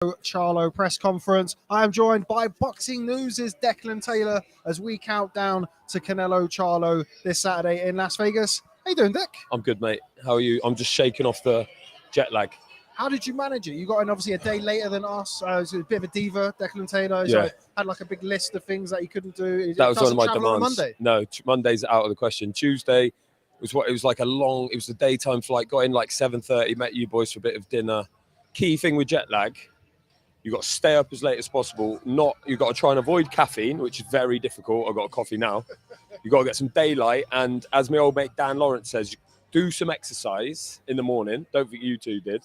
Charlo press conference. I am joined by Boxing News' Declan Taylor as we count down to Canelo Charlo this Saturday in Las Vegas. How you doing, Dick? I'm good, mate. How are you? I'm just shaking off the jet lag. How did you manage it? You got in obviously a day later than us. It's a bit of a diva, Declan Taylor. Yeah. So had like a big list of things that he couldn't do. That was one of my travel demands. On Monday. No, Monday's out of the question. Tuesday was what it was like it was the daytime flight. Got in like 7:30. Met you boys for a bit of dinner. Key thing with jet lag, you got to stay up as late as possible. You got to try and avoid caffeine, which is very difficult. I've got a coffee now. You got to get some daylight, and as my old mate Dan Lawrence says, do some exercise in the morning. Don't think you two did.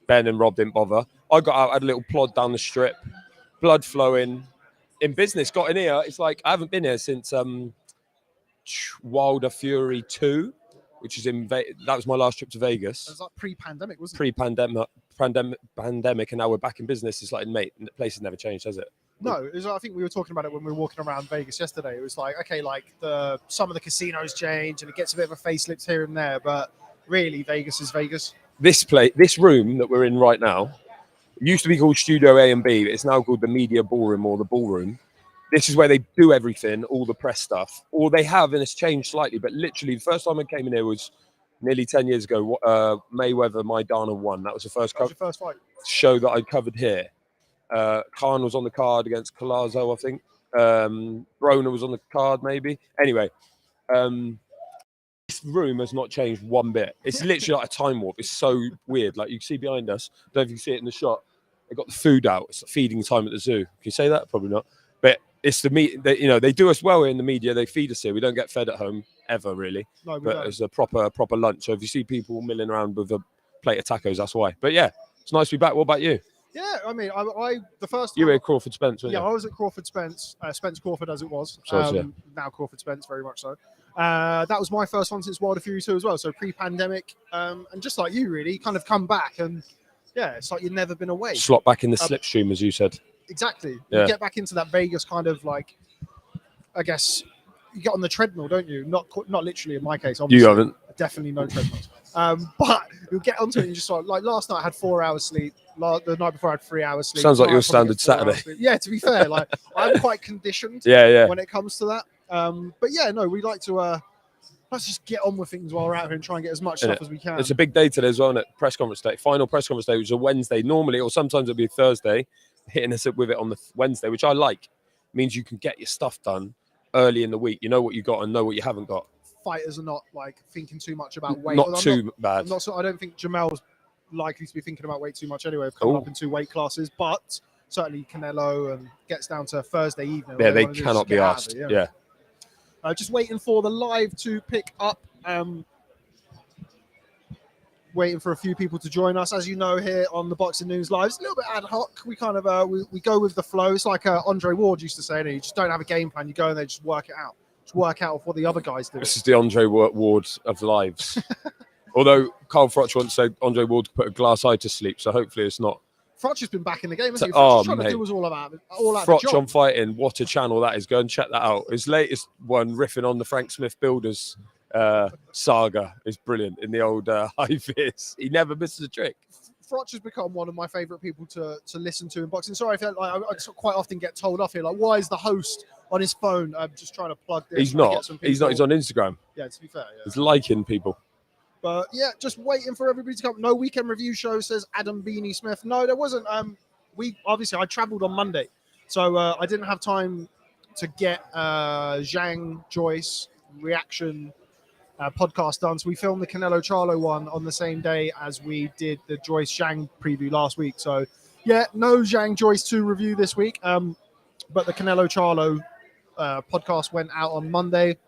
Ben and Rob didn't bother. I got out, had a little plod down the strip, blood flowing. In business, got in here. It's like I haven't been here since Wilder Fury 2, which is that was my last trip to Vegas. It was like pre-pandemic, wasn't it? Pandemic, and now we're back in business. It's like, mate, the place has never changed, has it? No, it was, I think we were talking about it when we were walking around Vegas yesterday. It was like, okay, like some of the casinos change and it gets a bit of a facelift here and there, but really Vegas is Vegas. This room that we're in right now used to be called Studio A and B. It's now called the Media Ballroom or the Ballroom. This is where they do everything, all the press stuff. Or they have, and it's changed slightly, but literally the first time I came in here was nearly 10 years ago. Mayweather Maidana won. That was the first your first fight show that I covered here. Khan was on the card against Collazo, I think. Broner was on the card, maybe. Anyway, this room has not changed one bit. It's literally like a time warp. It's so weird. Like you can see behind us. I don't know if you can see it in the shot. They got the food out. It's like feeding time at the zoo. Can you say that? Probably not. But it's the meat. They do us well in the media. They feed us here. We don't get fed at home ever, really. No, but it's a proper lunch. So if you see people milling around with a plate of tacos, that's why. But yeah, it's nice to be back. What about you? Yeah, I mean, the first time... You were at Crawford Spence, weren't you? Yeah, I was at Crawford Spence, Spence Crawford as it was. Yeah. Now Crawford Spence, very much so. That was my first one since Wilder Fury 2 as well, so pre-pandemic. And just like you, really, kind of come back and, yeah, it's like you've never been away. Slot back in the slipstream, as you said. Exactly. Yeah. You get back into that Vegas kind of like, I guess, you get on the treadmill, don't you? Not literally in my case, obviously. You haven't. Definitely no treadmills. But you'll get onto it and just like last night I had 4 hours sleep. The night before I had 3 hours sleep. Sounds like your standard Saturday. Yeah, to be fair, like I'm quite conditioned when it comes to that. But yeah, no, we like to let's just get on with things while we're out here and try and get as much stuff as we can. It's a big day today as well, isn't it? Press conference day. Final press conference day, which is a Wednesday normally, or sometimes it'll be Thursday, hitting us with it on the Wednesday, which I like. It means you can get your stuff done early in the week. You know what you got and know what you haven't got. Fighters are not like thinking too much about weight. Not too bad. I don't think Jamel's likely to be thinking about weight too much anyway. Of coming up in 2 weight classes, but certainly Canelo and gets down to Thursday evening. Yeah, they cannot be asked. Yeah. Just waiting for the live to pick up. Waiting for a few people to join us. As you know, here on the Boxing News Live, it's a little bit ad hoc. We kind of we go with the flow. It's like Andre Ward used to say, you just don't have a game plan. You go in there, just work it out. Just work out what the other guys do. This is the Andre Ward of lives. Although Carl Froch once said Andre Ward put a glass eye to sleep, so hopefully it's not. Froch has been back in the game, hasn't he? Oh, trying mate. to do was all out Froch on Fighting, what a channel that is. Go and check that out. His latest one, riffing on the Frank Smith Builders saga, is brilliant in the old high vis. He never misses a trick. Froch has become one of my favourite people to listen to in boxing. Sorry, I quite often get told off here, like, why is the host on his phone? I'm just trying to plug this. He's not. He's not. He's on Instagram. Yeah, to be fair. Yeah. He's liking people. But yeah, just waiting for everybody to come. No weekend review show, says Adam Beanie Smith. No, there wasn't. I travelled on Monday, so I didn't have time to get Zhang Joyce reaction podcast done. So we filmed the Canelo Charlo one on the same day as we did the Joyce Zhang preview last week. So yeah, no Zhang Joyce 2 review this week. But the Canelo Charlo podcast went out on Monday,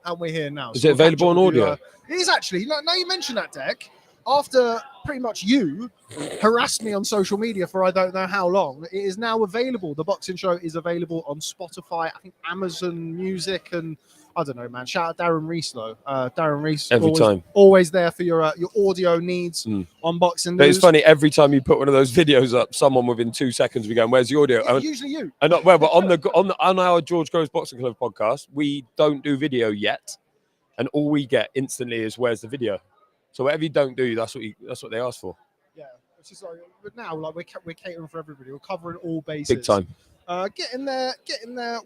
and we're here now. Is it available on audio? It is actually. Now you mention that, Deck. After pretty much you harassed me on social media for I don't know how long, it is now available. The Boxing Show is available on Spotify, I think Amazon Music, and I don't know, man. Shout out Darren Reese, though. Darren Reese, always there for your audio needs on Boxing News. But it's funny, every time you put one of those videos up, someone within 2 seconds will be going, "Where's the audio?" Yeah, usually you. And but on our George Groves Boxing Club podcast, we don't do video yet, and all we get instantly is "Where's the video?" So whatever you don't do, that's what they ask for. Yeah, It's just like, but now, like we're catering for everybody. We're covering all bases. Big time. Getting there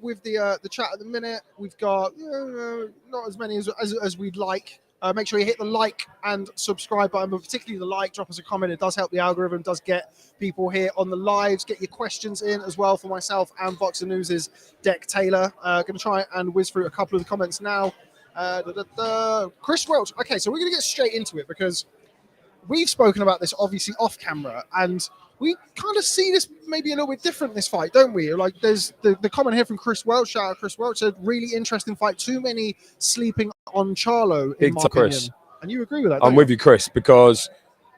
with the chat at the minute. We've got not as many as we'd like. Make sure you hit the like and subscribe button, but particularly the like. Drop us a comment. It does help the algorithm. Does get people here on the lives. Get your questions in as well for myself and Boxer News' Deck Taylor. Going to try and whiz through a couple of the comments now. Chris Welch. Okay, so we're going to get straight into it because we've spoken about this obviously off camera, and we kind of see this maybe a little bit different this fight, don't we? Like there's the comment here from Chris Welch. Shout out Chris Welch, said really interesting fight. Too many sleeping on Charlo in my opinion. Chris. And you agree with that? I'm with you, Chris, because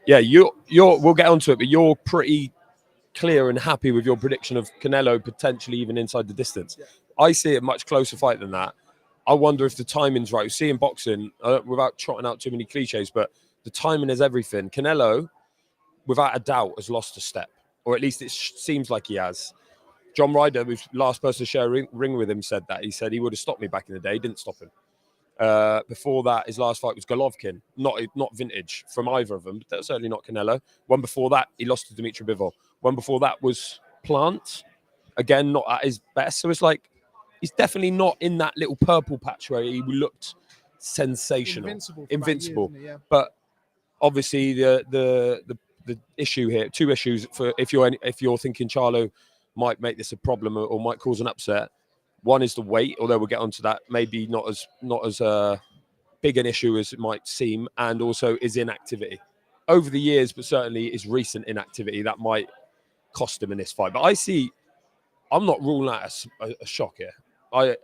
you're we'll get onto it, but you're pretty clear and happy with your prediction of Canelo potentially even inside the distance. Yeah. I see it a much closer fight than that. I wonder if the timing's right. We see in boxing, without trotting out too many cliches, but the timing is everything. Canelo, without a doubt, has lost a step, or at least it seems like he has. John Ryder, who's the last person to share a ring with him, said that. He said he would have stopped me back in the day. He didn't stop him. Before that, his last fight was Golovkin. Not vintage from either of them, but certainly not Canelo. One before that, he lost to Dimitri Bivol. One before that was Plant. Again, not at his best. So it's like, he's definitely not in that little purple patch where he looked sensational. Invincible. Years, yeah. But obviously the issue here, two issues for if you're thinking Charlo might make this a problem or might cause an upset. One is the weight, although we'll get onto that, maybe not as big an issue as it might seem, and also is inactivity over the years, but certainly is recent inactivity that might cost him in this fight. But I'm not ruling out a shock here. I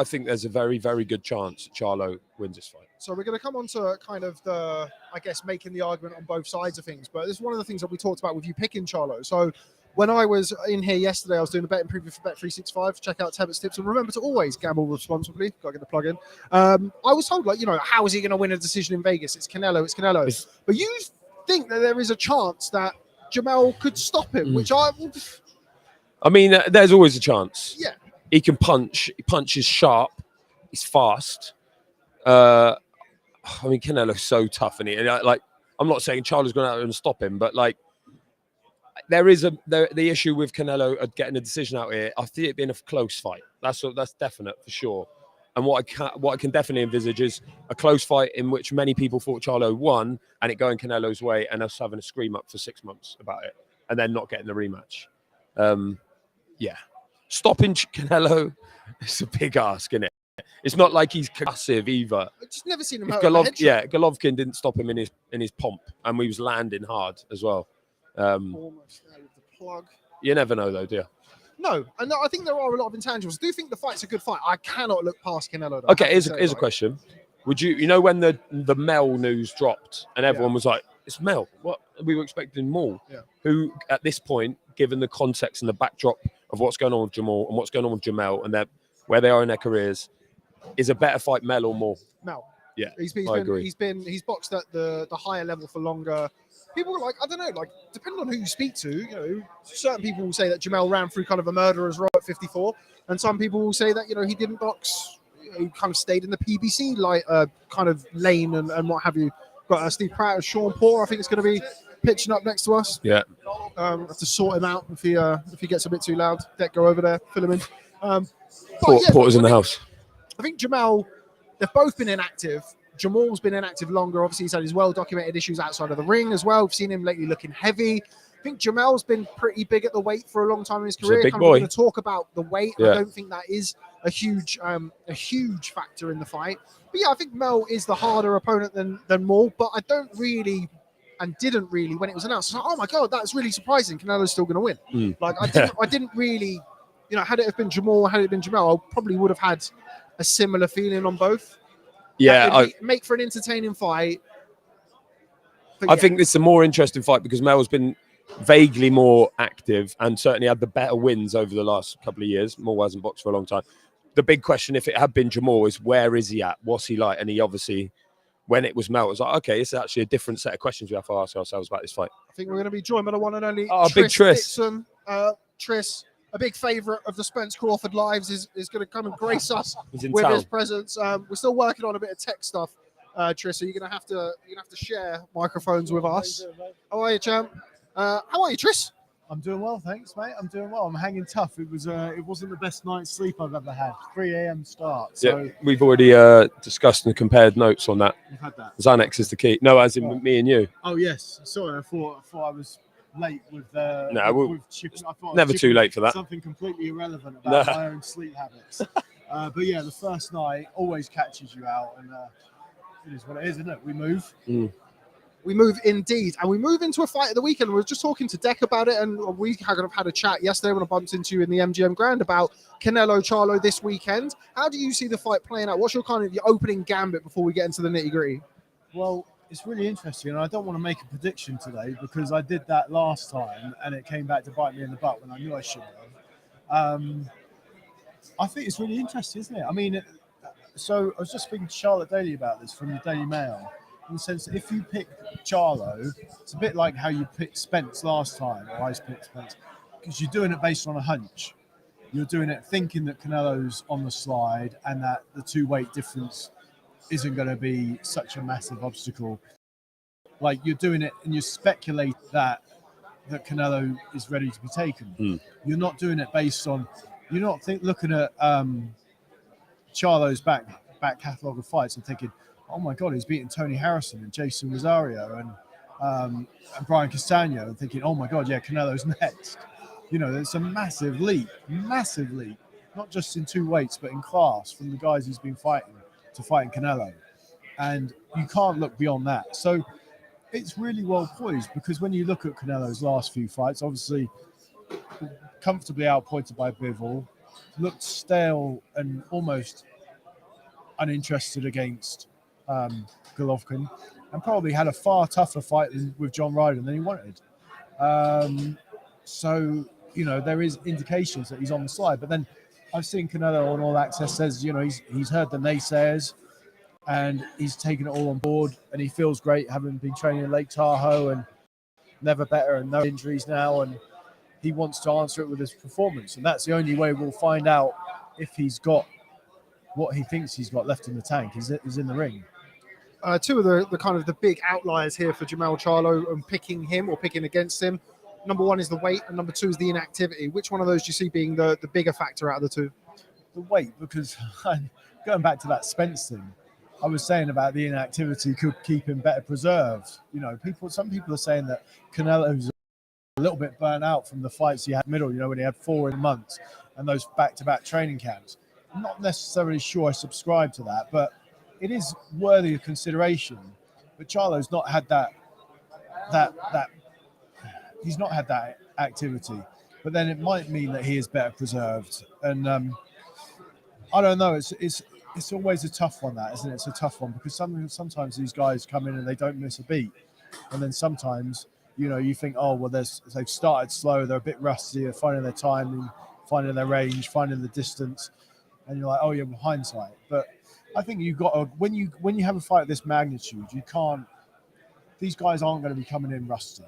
think there's a very, very good chance that Charlo wins this fight. So we're going to come on to kind of making the argument on both sides of things. But this is one of the things that we talked about with you picking Charlo. So when I was in here yesterday, I was doing a betting preview for Bet365. Check out Tebbutt's tips. And remember to always gamble responsibly. Got to get the plug in. I was told, how is he going to win a decision in Vegas? It's Canelo. But you think that there is a chance that Jamel could stop him, which I mean, there's always a chance. Yeah. He can punch. He punches sharp. He's fast. I mean, Canelo's so tough, and I'm not saying Charlo's going out and stop him, but there is the issue with Canelo getting a decision out here. I see it being a close fight. That's definite for sure. And what I can definitely envisage is a close fight in which many people thought Charlo won, and it going Canelo's way, and us having a scream up for 6 months about it, and then not getting the rematch. Stopping Canelo, it's a big ask, isn't it? It's not like he's concussive either. I've just never seen him. Golovkin didn't stop him in his pomp, and he was landing hard as well. Almost there with the plug. You never know, though, do you? No, and I think there are a lot of intangibles. I do think the fight's a good fight. I cannot look past Canelo, though. Okay, here's a question. Would you when the Mel news dropped and everyone was like, it's Mel, what? We were expecting more. Yeah. Who, at this point, given the context and the backdrop of what's going on with Jamal and what's going on with Jamel and where they are in their careers, is a better fight Mel or more? Mel. Yeah, I agree. He's boxed at the higher level for longer. People are I don't know, depending on who you speak to, certain people will say that Jamel ran through kind of a murderer's row at 54, and some people will say that he didn't box, he kind of stayed in the PBC kind of lane and what have you. Got Steve Pratt and Sean Porter, I think it's going to be pitching up next to us. Yeah, have to sort him out if he gets a bit too loud. Deck, go over there, fill him in. Porter's in the house. I think Jamel, they've both been inactive. Jamal's been inactive longer. Obviously, he's had his well-documented issues outside of the ring as well. We've seen him lately looking heavy. I think Jamel's been pretty big at the weight for a long time in his career. He's a big boy. We're going to talk about the weight. Yeah. I don't think that is a huge factor in the fight. But yeah, I think Mel is the harder opponent than Maul. But I don't really and didn't really when it was announced. I was like, oh my god, that's really surprising. Canelo's still going to win. I didn't really, had it have been Jamal, had it been Jamel, I probably would have had a similar feeling on both. Yeah, make for an entertaining fight. I think it's a more interesting fight because Mel's been vaguely more active and certainly had the better wins over the last couple of years. Mel hasn't boxed for a long time. The big question, if it had been Jamal, is where is he at? What's he like? And he obviously, when it was Mel, it was like, okay, it's actually a different set of questions we have to ask ourselves about this fight. I think we're going to be joined by the one and only big Tris. Dixon. Tris, a big favourite of the Spence Crawford lives, is going to come and grace us with his presence. We're still working on a bit of tech stuff Tris. So you're gonna have to share microphones with us. How are you, champ? How are you, Tris? I'm doing well, thanks, mate. I'm doing well. I'm hanging tough. It wasn't the best night's sleep I've ever had. 3 a.m. start. So Yeah, we've already discussed and compared notes on that. you've had that. Xanax is the key. No, as in me and you. Oh yes. Sorry, I thought I was late with No, chicken. I thought I was never chicken too late for that. Something completely irrelevant about my own sleep habits. But yeah, the first night always catches you out, and it is what it is, isn't it? We move. We move indeed, and we move into a fight of the weekend. We were just talking to Deck about it, and we kind of had a chat yesterday when I bumped into you in the MGM Grand about Canelo Charlo this weekend. How do you see the fight playing out? What's your opening gambit before we get into the nitty gritty? Well, it's really interesting, and I don't want to make a prediction today because I did that last time, and it came back to bite me in the butt when I knew I shouldn't have. I think it's really interesting, isn't it? I mean, so I was just speaking to Charlotte Daly about this from the Daily Mail. In the sense that if you pick Charlo, it's a bit like how you picked Spence last time, or I picked Spence, because you're doing it based on a hunch. You're doing it thinking that Canelo's on the slide and that the 2-weight difference isn't going to be such a massive obstacle. Like you're doing it and you speculate that Canelo is ready to be taken. You're not doing it based on, you're not looking at Charlo's back catalogue of fights and thinking, oh my God, he's beating Tony Harrison and Jason Rosario and Brian Castano, and thinking, oh my God, yeah, Canelo's next. You know, it's a massive leap, not just in 2 weights, but in class from the guys he's been fighting to fighting Canelo. And you can't look beyond that. So it's really well poised because when you look at Canelo's last few fights, obviously comfortably outpointed by Bivol, looked stale and almost uninterested against Golovkin, and probably had a far tougher fight with John Ryden than he wanted. So, you know, there is indications that he's on the slide. But then I've seen Canelo on All Access says, you know, he's heard the naysayers and he's taken it all on board and he feels great having been training in Lake Tahoe and never better and no injuries now. And he wants to answer it with his performance. And that's the only way we'll find out if he's got what he thinks he's got left in the tank. He's in the ring. Two of the big outliers here for Jermell Charlo and picking him or picking against him. Number one is the weight, and number two is the inactivity. Which one of those do you see being the bigger factor out of the two? The weight, because going back to that Spence thing, I was saying about the inactivity could keep him better preserved. You know, some people are saying that Canelo's a little bit burnt out from the fights he had middle, you know, when he had 4 in a month and those back-to-back training camps. I'm not necessarily sure I subscribe to that, but it is worthy of consideration. But Charlo's not had that he's not had that activity. But then it might mean that he is better preserved. And I don't know. It's always a tough one, that, isn't it? It's a tough one because sometimes these guys come in and they don't miss a beat, and then sometimes, you know, you think, oh well, they've started slow, they're a bit rusty, they're finding their timing, finding their range, finding the distance, and you're like, oh yeah, with hindsight. But I think you've got to, when you have a fight of this magnitude, you can't. These guys aren't going to be coming in rusty.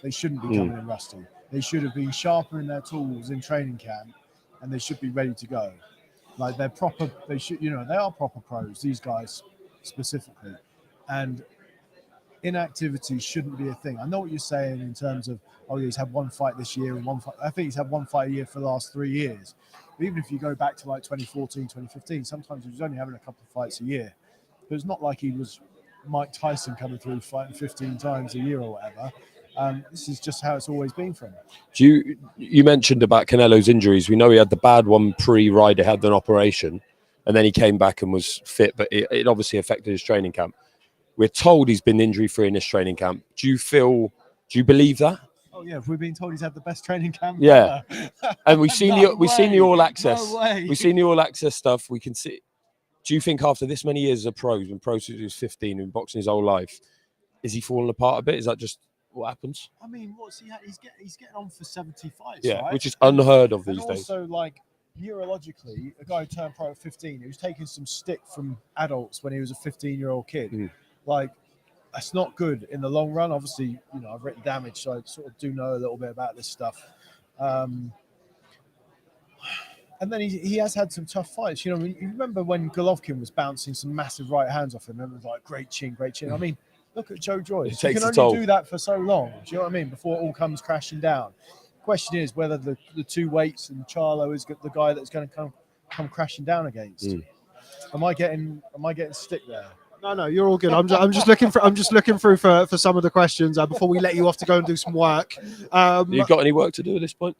They shouldn't be coming in rusty. They should have been sharper in their tools in training camp, and they should be ready to go. Like they're proper. They should, you know, they are proper pros. These guys specifically, and inactivity shouldn't be a thing. I know what you're saying in terms of, oh, he's had one fight this year and one fight. I think he's had one fight a year for the last 3 years. But even if you go back to like 2014, 2015, sometimes he was only having a couple of fights a year. But it's not like he was Mike Tyson coming through fighting 15 times a year or whatever. This is just how it's always been for him. You mentioned about Canelo's injuries. We know he had the bad one pre-Ryder, had an operation, and then he came back and was fit, but it obviously affected his training camp. We're told he's been injury-free in his training camp. Do you believe that? Oh yeah, we've been told he's had the best training camp. Yeah, and we've seen we've seen the All Access. No way. We've seen the All Access stuff. We can see. Do you think after this many years as a pro, he's been pro since he was 15, been boxing his whole life, is he falling apart a bit? Is that just what happens? I mean, what's he? He's getting on for 70 fights, yeah, right? Which is unheard of these days. Also, like neurologically, a guy who turned pro at 15, he was taking some stick from adults when he was a 15-year-old kid. Like, that's not good in the long run. Obviously, you know, I've written Damage, so I sort of do know a little bit about this stuff. And then he has had some tough fights. You know, you remember when Golovkin was bouncing some massive right hands off him, and it was like great chin. I mean, look at Joe Joyce. It You takes can a toll. only do that for so long. Do you know what I mean? Before it all comes crashing down. Question is whether the two weights and Charlo is the guy that's going to come crashing down against. Am I getting stick there? No, you're all good. I'm just looking through for some of the questions before we let you off to go and do some work. You got any work to do at this point?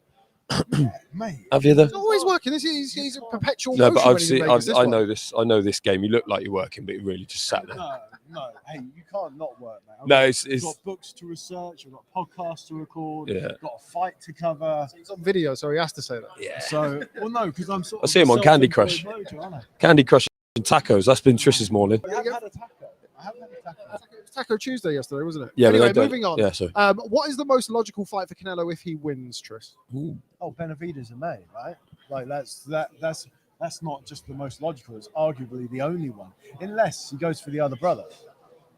Mate, Have you though? He's always working. He's a perpetual. No, but motion I know this. I know this game. You look like you're working, but you really just sat there. No. Hey, you can't not work, mate. It's got books to research. I've got podcasts to record. Yeah. I've got a fight to cover. He's on video, so he has to say that. Yeah. So, well, no, because I'm sort I of. see him on Candy Crush. Mojo, aren't I? Candy Crush and tacos. That's been Trish's morning. I haven't had a taco. It was Taco Tuesday yesterday, wasn't it? Yeah. Anyway, but they don't- moving on. Yeah. Sorry. What is the most logical fight for Canelo if he wins, Tris? Ooh. Oh, Benavidez and May, right? Like that's not just the most logical. It's arguably the only one, unless he goes for the other brother.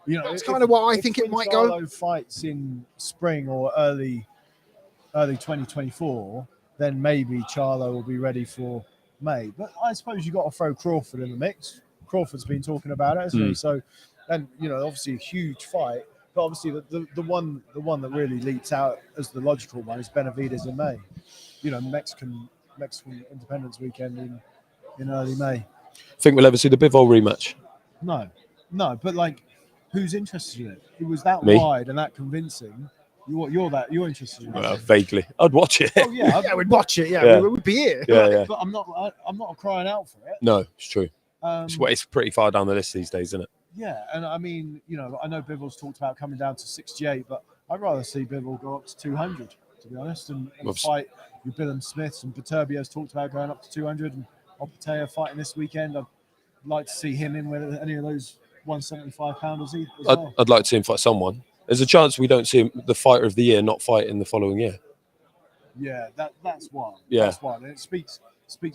You know, That's kind of what I think it might go. If fights in spring or early 2024, then maybe Charlo will be ready for May. But I suppose you've got to throw Crawford in the mix. Crawford's been talking about it, hasn't he? So, and you know, obviously a huge fight. But obviously the one that really leaps out as the logical one is Benavidez in May. You know, Mexican Independence Weekend in early May. Think we'll ever see the Bivol rematch? No, but like, who's interested in it? It was that Me. wide and that convincing. You're interested in it. Vaguely. I'd watch it. Oh yeah, Yeah, we'd watch it. Yeah. We would be here. Yeah. but I'm not crying out for it. No, it's true. Um, It's pretty far down the list these days, isn't it? Yeah, and I mean, you know, I know Bivol's talked about coming down to 68, but I'd rather see Bivol go up to 200, to be honest, and fight with Billum Smiths, and Paterbio's talked about going up to 200, and Opatea fighting this weekend. I'd like to see him in with any of those 175 pounders as well. I'd like to see him fight someone. There's a chance we don't see him, the fighter of the year, not fight in the following year. Yeah, that's one. Yeah. That's one. And it speaks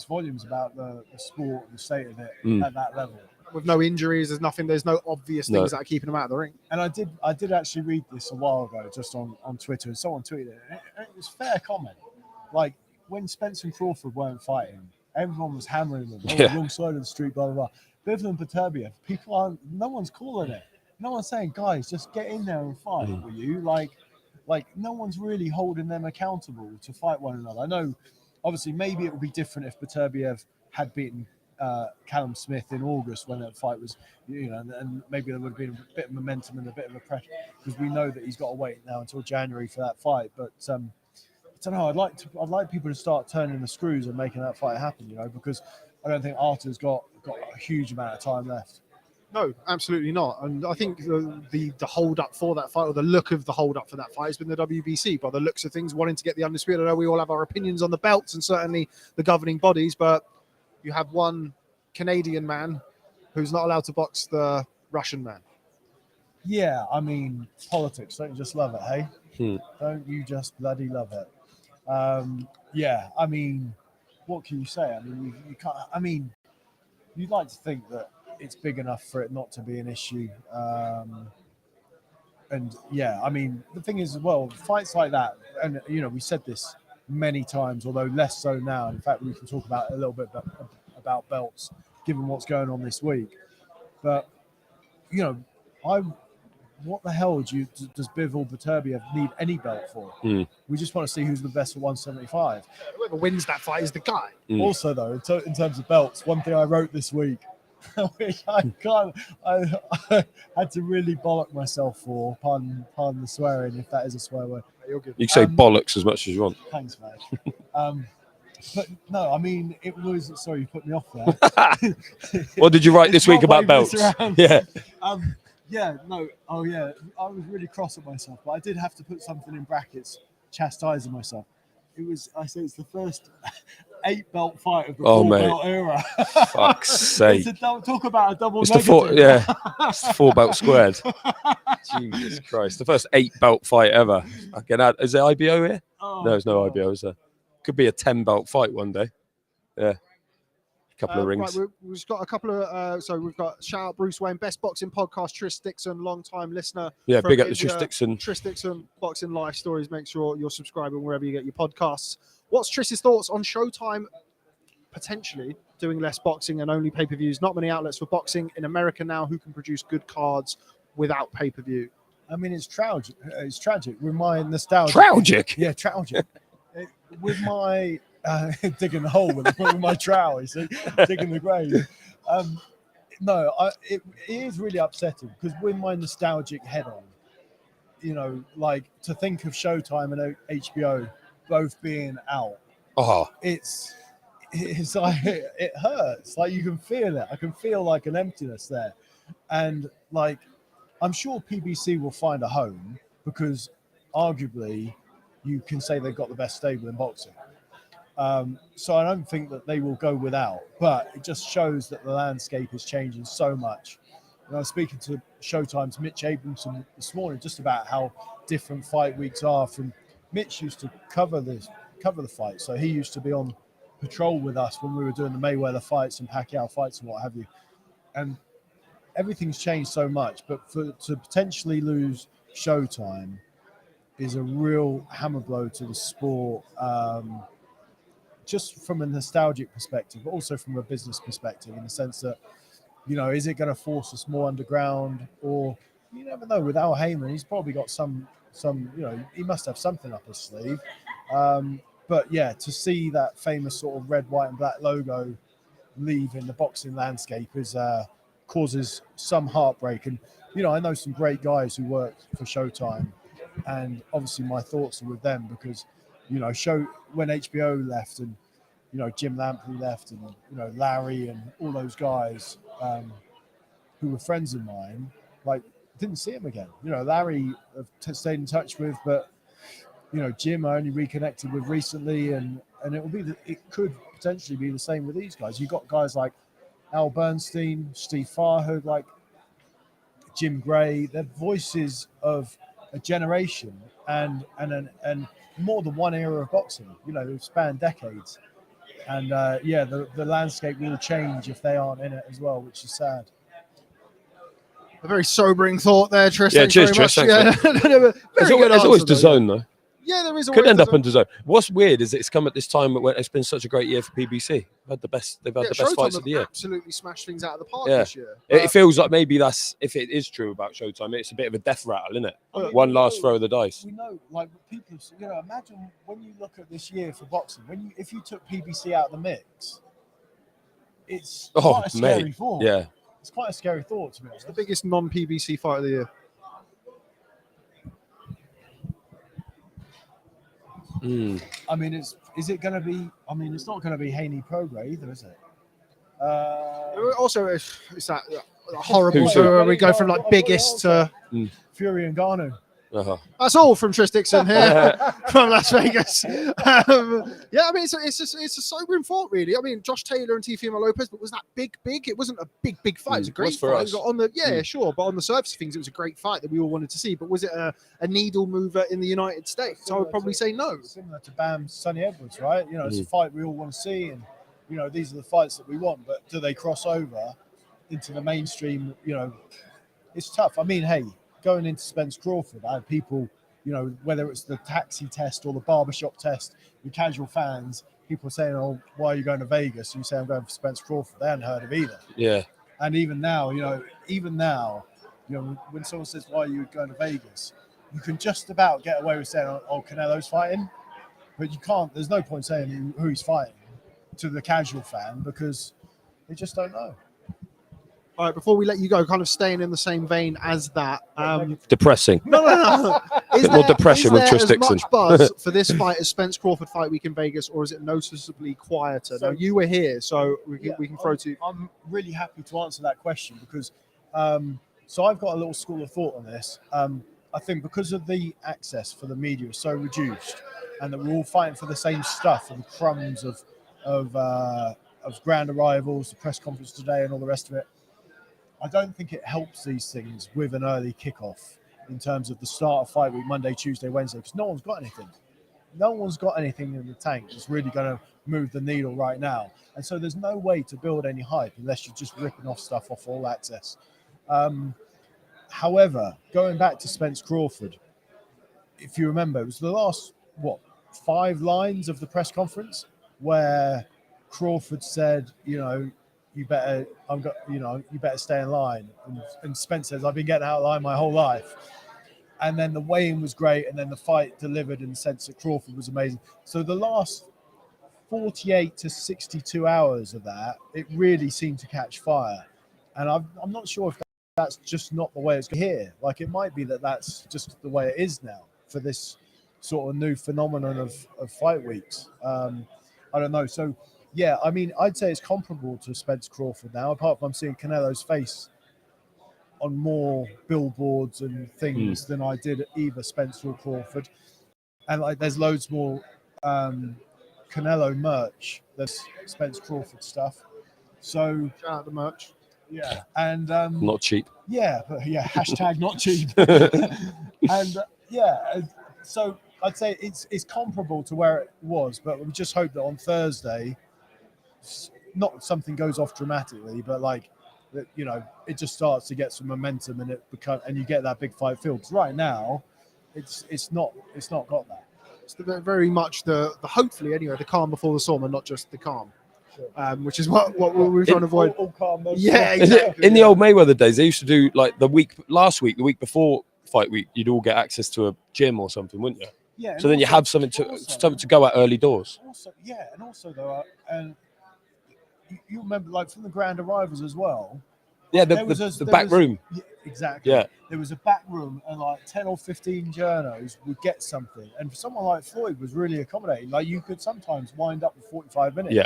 volumes about the sport and the state of it at that level. With no injuries, there's no obvious things that are keeping him out of the ring. And I did actually read this a while ago, just on Twitter, and someone tweeted it. And it was a fair comment. Like, when Spence and Crawford weren't fighting, everyone was hammering them. Wrong side of the street, blah, blah, blah. Bivol and Paterbiev, no one's calling it. No one's saying, guys, just get in there and fight, will you? Like, no one's really holding them accountable to fight one another. I know, obviously, maybe it would be different if Paterbiev had beaten Callum Smith in August when that fight was, you know, and maybe there would have been a bit of momentum and a bit of a pressure, because we know that he's got to wait now until January for that fight. But I don't know. I'd like people to start turning the screws and making that fight happen, you know, because I don't think Arthur's got a huge amount of time left. No, absolutely not. And I think the hold up for that fight, or the look of the hold up for that fight, has been the WBC. By the looks of things, wanting to get the undisputed. I know we all have our opinions on the belts and certainly the governing bodies, but you have one Canadian man who's not allowed to box the Russian man. Yeah, I mean, politics. Don't you just love it, hey? Don't you just bloody love it? Yeah, I mean, what can you say? I mean, you can't. I mean, you'd like to think that it's big enough for it not to be an issue. And yeah, I mean, the thing is, well, fights like that, and you know, we said this many times, although less so now. In fact, we can talk about a little bit about belts, given what's going on this week. But you know, what the hell does Bivol Paterbiev need any belt for? We just want to see who's the best at 175. Whoever wins that fight is the guy. Also, though, in terms of belts, one thing I wrote this week, which I had to really bollock myself for, pardon the swearing, if that is a swear word. You're good. You can say bollocks as much as you want. Thanks, mate. But no, I mean, it was. Sorry, you put me off there. What did you write this week about belts? Yeah. Yeah, no. Oh, yeah. I was really cross at myself, but I did have to put something in brackets, chastising myself. I said it's the first 8-belt fight of the 4-belt era. Fuck's sake. Talk about a double It's negative. it's the 4-belt squared. Jesus Christ. The first 8-belt fight ever. Is there IBO here? Oh, no, there's no God. IBO, is there? Could be a 10-belt fight one day. Yeah. Couple of rings. Right, we've got a couple of. So we've got shout out Bruce Wayne, best boxing podcast. Tris Dixon, long time listener. Yeah, from big up the India. Tris Dixon. Tris Dixon, boxing life stories. Make sure you're subscribing wherever you get your podcasts. What's Tris's thoughts on Showtime potentially doing less boxing and only pay-per-views. Not many outlets for boxing in America now who can produce good cards without pay-per-view. I mean, it's tragic. It's tragic with my nostalgia. Tragic. Yeah, tragic. With my digging the hole with my trowel, you see, digging the grave. No, it is really upsetting because with my nostalgic head on, you know, like to think of Showtime and HBO both being out, it's like it hurts. Like you can feel it. I can feel like an emptiness there, and like I'm sure PBC will find a home because arguably you can say they've got the best stable in boxing. So I don't think that they will go without, but it just shows that the landscape is changing so much. And I was speaking to Showtime's Mitch Abramson this morning just about how different fight weeks are. From Mitch used to cover the fight, so he used to be on patrol with us when we were doing the Mayweather fights and Pacquiao fights and what have you. And everything's changed so much, but to potentially lose Showtime is a real hammer blow to the sport, just from a nostalgic perspective, but also from a business perspective, in the sense that, you know, is it going to force us more underground? Or you never know. With Al Heyman, he's probably got some, you know, he must have something up his sleeve. But yeah, to see that famous sort of red, white, and black logo leave in the boxing landscape is causes some heartbreak. And you know, I know some great guys who work for Showtime, and obviously my thoughts are with them because, you know, when HBO left and, you know, Jim Lampley left and, you know, Larry and all those guys who were friends of mine, like didn't see him again. You know, Larry I've stayed in touch with, but you know, Jim I only reconnected with recently, and it could potentially be the same with these guys. You've got guys like Al Bernstein, Steve Farhood, like Jim Gray. They're voices of a generation and more than one era of boxing. You know, they've spanned decades. And yeah, the landscape will change if they aren't in it as well, which is sad. A very sobering thought there, Trish. Yeah, Thanks cheers, very Trish. much. Thanks, Yeah. There's always DAZN though. Yeah, there is. Could end up on DAZN. What's weird is it's come at this time when it's been such a great year for PBC. They've had the best Showtime fights of the year. Absolutely smashed things out of the park Yeah. this year. It feels like maybe that's, if it is true about Showtime, it's a bit of a death rattle, isn't it? I mean, One last throw of the dice. We know, like people, you know, imagine when you look at this year for boxing, if you took PBC out of the mix, it's quite a scary thought. Yeah. It's quite a scary thought to me. It's the biggest non-PBC fight of the year. I mean, is it going to be? I mean, it's not going to be Haney Prograis either, is it? Also, it's that horrible where we go from like biggest to Fury and Garno. That's all from Trish Dixon here from Las Vegas. Yeah, I mean, it's a sobering thought, really. I mean, Josh Taylor and Teofimo Lopez, but was that big? It wasn't a big fight. It was a great fight. It was sure, but on the surface of things, it was a great fight that we all wanted to see. But was it a needle mover in the United States? I would probably say no. Similar to Bam Sonny Edwards, right? You know, it's a fight we all want to see, and you know, these are the fights that we want. But do they cross over into the mainstream? You know, it's tough. I mean, hey. Going into Spence Crawford, I had people, you know, whether it's the taxi test or the barbershop test, the casual fans, people saying, oh, why are you going to Vegas? And you say, I'm going for Spence Crawford. They hadn't heard of either. Yeah. And even now, when someone says, why are you going to Vegas? You can just about get away with saying, oh, Canelo's fighting. But you can't, there's no point saying who he's fighting to the casual fan because they just don't know. All right, before we let you go, kind of staying in the same vein as that. Depressing. No. Is there more depression with Trish Dixon? Much buzz for this fight as Spence Crawford fight week in Vegas, or is it noticeably quieter? Now, you were here, so we can throw to you. I'm really happy to answer that question because, so I've got a little school of thought on this. I think because of the access for the media is so reduced and that we're all fighting for the same stuff and the crumbs of grand arrivals, the press conference today and all the rest of it, I don't think it helps these things with an early kickoff in terms of the start of fight week, Monday, Tuesday, Wednesday, because no one's got anything. No one's got anything in the tank that's really going to move the needle right now. And so there's no way to build any hype unless you're just ripping off stuff off All Access. However, going back to Spence Crawford, if you remember, it was the last, 5 lines of the press conference where Crawford said, you better stay in line. And Spence says, I've been getting out of line my whole life. And then the weigh-in was great, and then the fight delivered in the sense that Crawford was amazing. So the last 48 to 62 hours of that, it really seemed to catch fire. And I'm not sure if that's just not the way it's here. Like, it might be that that's just the way it is now for this sort of new phenomenon of fight weeks. I don't know. So, yeah, I mean, I'd say it's comparable to Spence Crawford now, apart from I'm seeing Canelo's face on more billboards and things than I did either Spence or Crawford. And like, there's loads more Canelo merch. There's Spence Crawford stuff. So Shout out the merch. yeah, and Not cheap. yeah, but yeah, hashtag not cheap. And so I'd say it's comparable to where it was, but we just hope that on Thursday, not something goes off dramatically, but like that, it just starts to get some momentum and you get that big fight feel. Because right now, it's not got that. It's very much the hopefully anyway the calm before the storm and not just the calm. Sure. Which is what we're trying to avoid. All calm, yeah, exactly. In the old Mayweather days, they used to do like the week before fight week, you'd all get access to a gym or something, wouldn't you? Yeah. So then you have something to go at early doors. Also though, and you remember like from the grand arrivals as well. Yeah, the back room. Yeah, exactly. Yeah. There was a back room and like 10 or 15 journos would get something. And for someone like Floyd was really accommodating. Like you could sometimes wind up with 45 minutes. Yeah.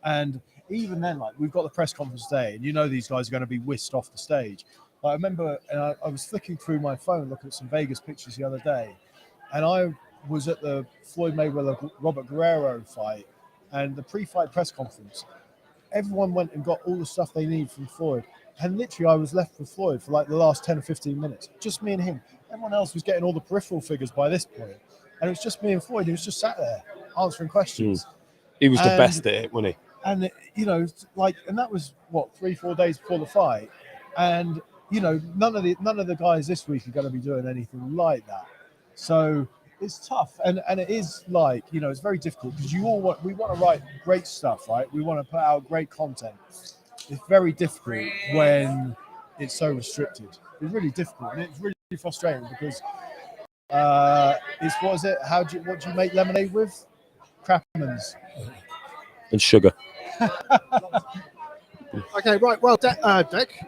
And even then, like we've got the press conference today and these guys are going to be whisked off the stage. Like, I remember I was flicking through my phone looking at some Vegas pictures the other day. And I was at the Floyd Mayweather-Robert Guerrero fight and the pre-fight press conference. Everyone went and got all the stuff they need from Floyd. And literally, I was left with Floyd for like the last 10 or 15 minutes. Just me and him. Everyone else was getting all the peripheral figures by this point. And it was just me and Floyd. He was just sat there answering questions. He was the best at it, wasn't he? And, and that was, 3-4 days before the fight. And, none of the guys this week are going to be doing anything like that. So it's tough, and it is like it's very difficult because we want to write great stuff, right? We want to put out great content. It's very difficult when it's so restricted. It's really difficult, and it's really frustrating because what do you make lemonade with? Crapmans and sugar. Okay, right. Well, Deck,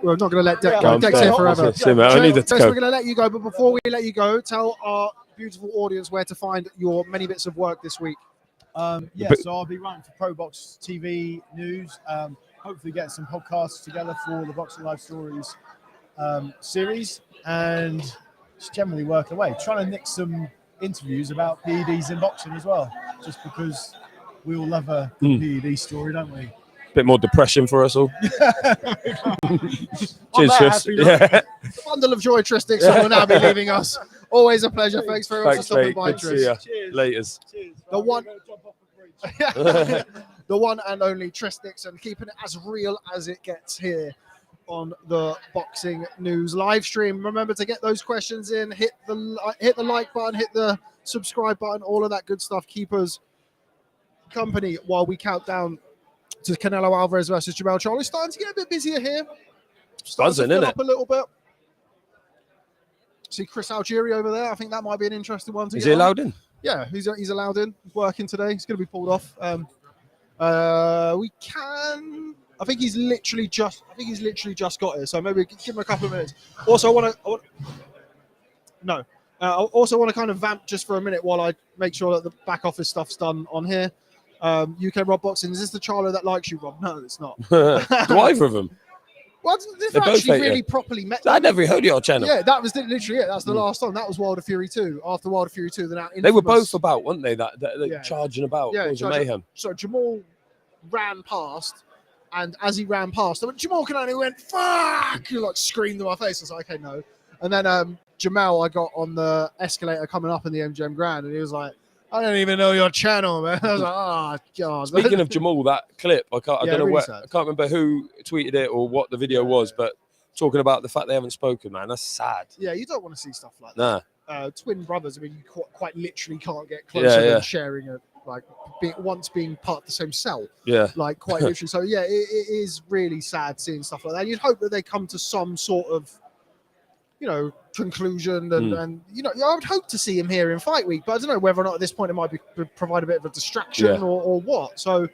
we're not going to let Deck go. Deck's here forever. I needed to go. We're going to let you go, but before we let you go, tell our beautiful audience where to find your many bits of work this week. So I'll be writing for Pro Box TV News. Hopefully get some podcasts together for the Boxing Life Stories series, and just generally working away, trying to nick some interviews about PEDs in boxing as well, just because we all love a PED story, don't we? Bit more depression for us all. Cheers, Chris. The bundle of joy, Tristics, will now be leaving us. Always a pleasure. Thanks very much for stopping by, Tris. Laters. Cheers. The one and only Tristics, and keeping it as real as it gets here on the Boxing News live stream. Remember to get those questions in. Hit the like button. Hit the subscribe button. All of that good stuff. Keep us company while we count down to Canelo Alvarez versus Charlo. Charlo starting to get a bit busier here. Buzzing, isn't it? Up a little bit. See Chris Algieri over there. I think that might be an interesting one to Is get he allowed in? Yeah, he's allowed in. He's working today. He's going to be pulled off. We can. I think he's literally just got here. So maybe give him a couple of minutes. Also, I also want to kind of vamp just for a minute while I make sure that the back office stuff's done on here. UK Rob Boxing. Is this the Charlo that likes you, Rob? No, it's not. Do either of them? Well, they've actually really properly met. I never heard your channel. Yeah, that was literally it. That's the last time. That was Wilder Fury 2. After Wilder Fury 2, they're now infamous. They were both about, weren't they? That charging about. Yeah, it was mayhem. So Jamal ran past, and as he ran past, I went, Jamal Canelo went, fuck! He like screamed in my face. I was like, okay, no. And then Jamal, I got on the escalator coming up in the MGM Grand, and he was like, I don't even know your channel, man. I was like, oh, God. Speaking of Jamal, that clip, I don't know really where, sad. I can't remember who tweeted it or what the video was, but talking about the fact they haven't spoken, man, that's sad. Yeah, you don't want to see stuff like that. Nah. Twin brothers, I mean, you quite literally can't get closer than sharing like once being part of the same cell. Yeah. Like quite literally. So yeah, it is really sad seeing stuff like that. You'd hope that they come to some sort of, conclusion and I would hope to see him here in fight week, but I don't know whether or not at this point it might provide a bit of a distraction or what. So